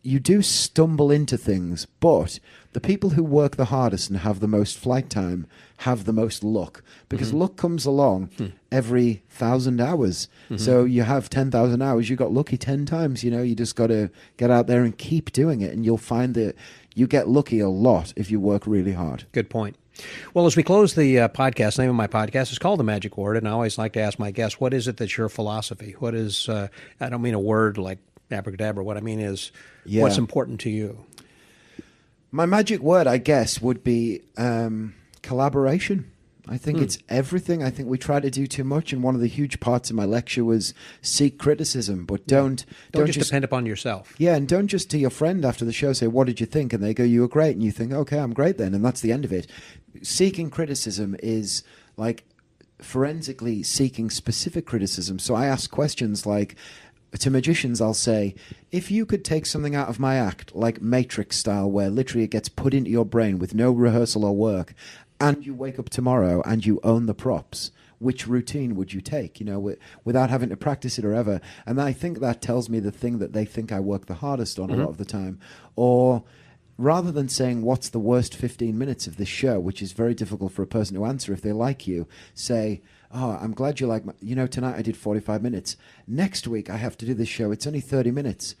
you do stumble into things, but the people who work the hardest and have the most flight time have the most luck, because luck comes along every 1,000 hours. So you have 10,000 hours, you got lucky 10 times. You just got to get out there and keep doing it, and you'll find that you get lucky a lot if you work really hard. Good point. Well, as we close the podcast, the name of my podcast is called The Magic Word, and I always like to ask my guests, what is it that's your philosophy? What is, I don't mean a word like abracadabra, what I mean is what's important to you? My magic word, I guess, would be collaboration. I think it's everything. I think we try to do too much, and one of the huge parts of my lecture was seek criticism, but don't just depend upon yourself. Yeah, and don't just to your friend after the show say, what did you think? And they go, you were great. And you think, okay, I'm great then. And that's the end of it. Seeking criticism is like forensically seeking specific criticism. So I ask questions like, to magicians, I'll say, if you could take something out of my act, like Matrix style, where literally it gets put into your brain with no rehearsal or work, and you wake up tomorrow and you own the props, which routine would you take, without having to practice it or ever? And I think that tells me the thing that they think I work the hardest on a lot of the time. Or rather than saying, what's the worst 15 minutes of this show, which is very difficult for a person to answer if they like you, say, oh, I'm glad you like my... tonight I did 45 minutes. Next week I have to do this show. It's only 30 minutes.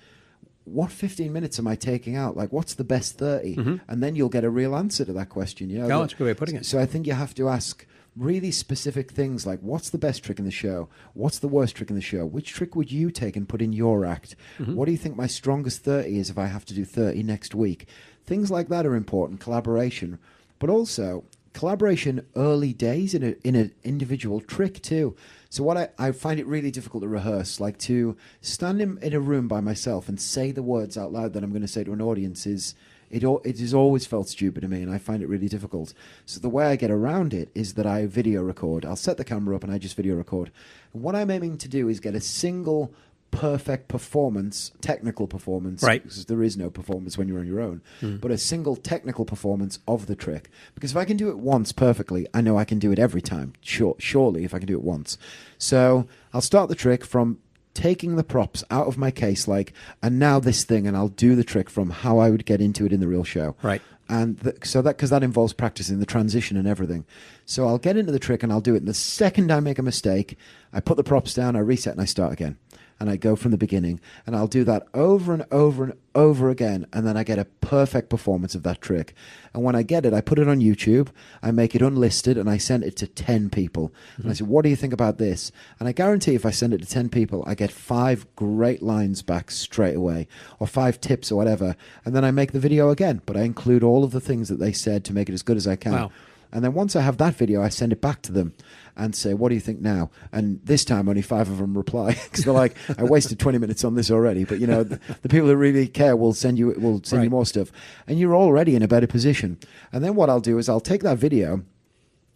What 15 minutes am I taking out? Like, what's the best 30? And then you'll get a real answer to that question. That's a good way of putting it. So I think you have to ask really specific things like, what's the best trick in the show? What's the worst trick in the show? Which trick would you take and put in your act? What do you think my strongest 30 is if I have to do 30 next week? Things like that are important. Collaboration. But also... collaboration early days in an individual trick too. So what I find it really difficult to rehearse, like to stand in a room by myself and say the words out loud that I'm going to say to an audience it has always felt stupid to me, and I find it really difficult. So the way I get around it is that I video record. I'll set the camera up and I just video record. And what I'm aiming to do is get a single perfect performance, technical performance, right? Because there is no performance when you're on your own, but a single technical performance of the trick. Because if I can do it once perfectly, I know I can do it every time. Surely, if I can do it once. So I'll start the trick from taking the props out of my case, like, and now this thing, and I'll do the trick from how I would get into it in the real show. Right. And because that involves practicing the transition and everything. So I'll get into the trick and I'll do it. And the second I make a mistake, I put the props down, I reset, and I start again. And I go from the beginning, and I'll do that over and over and over again, and then I get a perfect performance of that trick. And when I get it, I put it on YouTube, I make it unlisted, and I send it to 10 people. And I say, what do you think about this? And I guarantee if I send it to 10 people, I get 5 great lines back straight away, or 5 tips or whatever. And then I make the video again, but I include all of the things that they said to make it as good as I can. Wow. And then once I have that video, I send it back to them and say, what do you think now? And this time only 5 of them reply, because they're like, I wasted 20 minutes on this already. But, the people that really care will send you more stuff. And you're already in a better position. And then what I'll do is I'll take that video,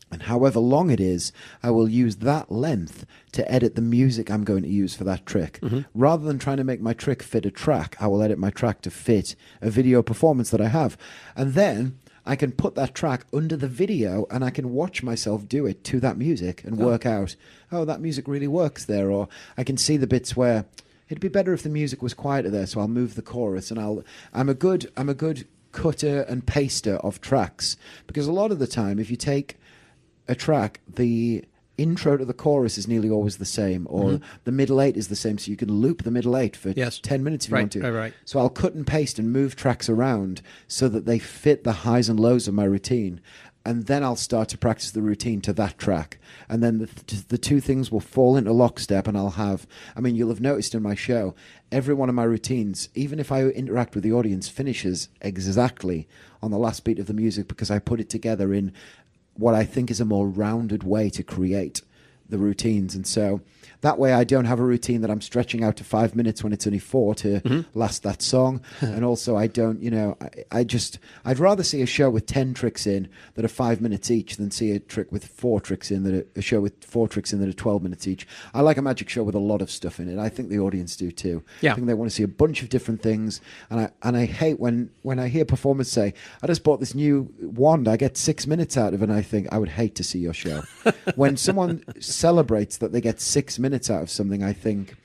and however long it is, I will use that length to edit the music I'm going to use for that trick. Rather than trying to make my trick fit a track, I will edit my track to fit a video performance that I have. And then I can put that track under the video, and I can watch myself do it to that music and work out, oh, that music really works there. Or I can see the bits where it'd be better if the music was quieter there, so I'll move the chorus. And I'm a good cutter and paster of tracks, because a lot of the time, if you take a track, the intro to the chorus is nearly always the same, or the middle 8 is the same, so you can loop the middle 8 for 10 minutes if you want to. Right. So I'll cut and paste and move tracks around so that they fit the highs and lows of my routine. and then I'll start to practice the routine to that track. And then the two things will fall into lockstep, and you'll have noticed in my show, every one of my routines, even if I interact with the audience, finishes exactly on the last beat of the music, because I put it together in what I think is a more rounded way to create the routines. And so that way I don't have a routine that I'm stretching out to 5 minutes when it's only 4 to last that song. And also I don't, I'd rather see a show with 10 tricks in that are 5 minutes each than see a trick with 4 tricks in that a show with 4 tricks in that are 12 minutes each. I like a magic show with a lot of stuff in it. I think the audience do too. Yeah. I think they want to see a bunch of different things. And I hate when I hear performers say, I just bought this new wand, I get 6 minutes out of it, and I think I would hate to see your show. When someone celebrates that they get 6 minutes out of something, I think,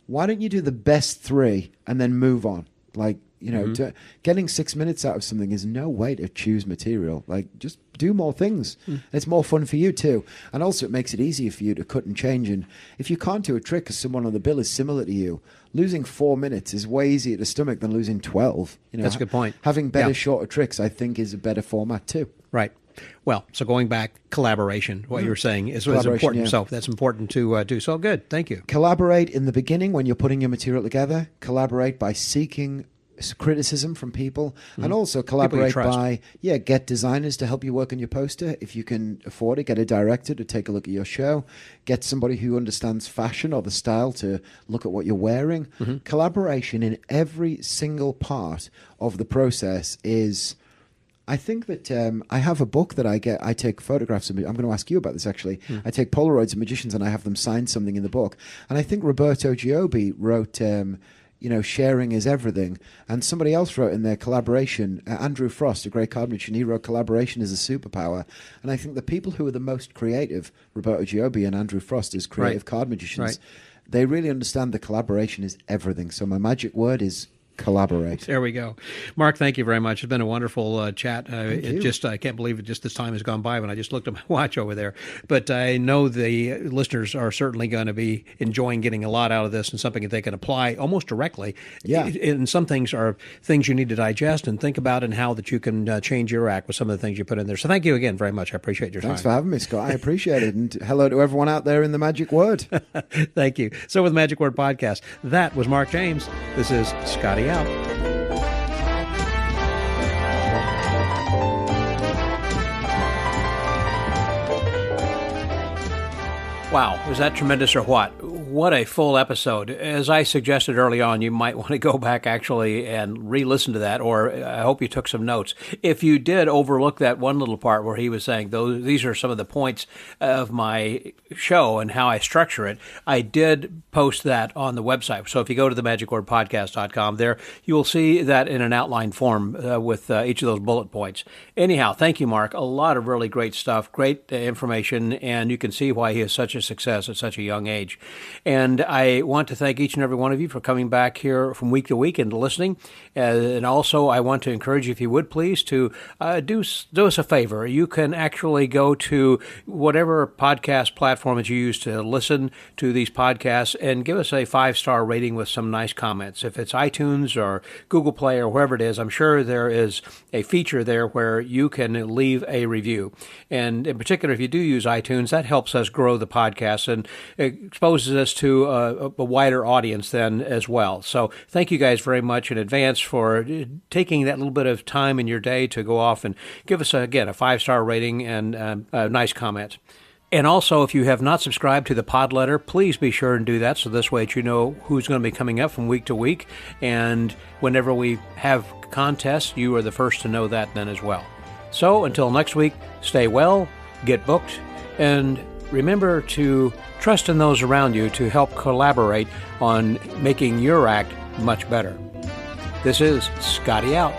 why don't you do the best 3 and then move on? Like, getting 6 minutes out of something is no way to choose material. Like, just do more things. It's more fun for you too. And also it makes it easier for you to cut and change. And if you can't do a trick because someone on the bill is similar to you, losing 4 minutes is way easier to stomach than losing 12. That's a good point. Having better, shorter tricks, I think, is a better format too. Right. Well, so going back, collaboration, what you're saying is important. Yeah. So that's important to do. So good. Thank you. Collaborate in the beginning when you're putting your material together. Collaborate by seeking criticism from people, and also collaborate by get designers to help you work on your poster. If you can afford it, get a director to take a look at your show. Get somebody who understands fashion or the style to look at what you're wearing. Collaboration in every single part of the process is... I think that I have a book that I take photographs of. I'm going to ask you about this, actually. I take Polaroids of magicians and I have them sign something in the book. And I think Roberto Giobbi wrote, sharing is everything. And somebody else wrote in their collaboration, Andrew Frost, a great card magician, he wrote collaboration is a superpower. And I think the people who are the most creative, Roberto Giobbi and Andrew Frost as creative card magicians, they really understand that collaboration is everything. So my magic word is collaborate. There we go. Mark, thank you very much. It's been a wonderful chat. I can't believe it, just this time has gone by when I just looked at my watch over there. But I know the listeners are certainly going to be enjoying getting a lot out of this, and something that they can apply almost directly. Yeah. And some things are things you need to digest and think about, and how that you can change your act with some of the things you put in there. So thank you again very much. I appreciate your time. Thanks for having me, Scott. I appreciate it. And hello to everyone out there in the magic word. Thank you. So with Magic Word Podcast, that was Mark James. This is Scotty out. Wow, was that tremendous or what? What a full episode. As I suggested early on, you might want to go back actually and re-listen to that, or I hope you took some notes. If you did overlook that one little part where he was saying, these are some of the points of my show and how I structure it, I did post that on the website. So if you go to themagicwordpodcast.com, there you will see that in an outline form with each of those bullet points. Anyhow, thank you, Mark. A lot of really great stuff, great information, and you can see why he is such a success at such a young age. And I want to thank each and every one of you for coming back here from week to week and listening. And also, I want to encourage you, if you would please, to do us a favor. You can actually go to whatever podcast platform that you use to listen to these podcasts and give us a 5-star rating with some nice comments. If it's iTunes or Google Play or wherever it is, I'm sure there is a feature there where you can leave a review. And in particular, if you do use iTunes, that helps us grow the podcast and exposes us to a wider audience then as well. So thank you guys very much in advance for taking that little bit of time in your day to go off and give us, again, a 5-star rating and nice comments. And also, if you have not subscribed to the pod letter, please be sure and do that, so this way you know who's going to be coming up from week to week. And whenever we have contests, you are the first to know that then as well. So until next week, stay well, get booked, and remember to trust in those around you to help collaborate on making your act much better. This is Scotty out.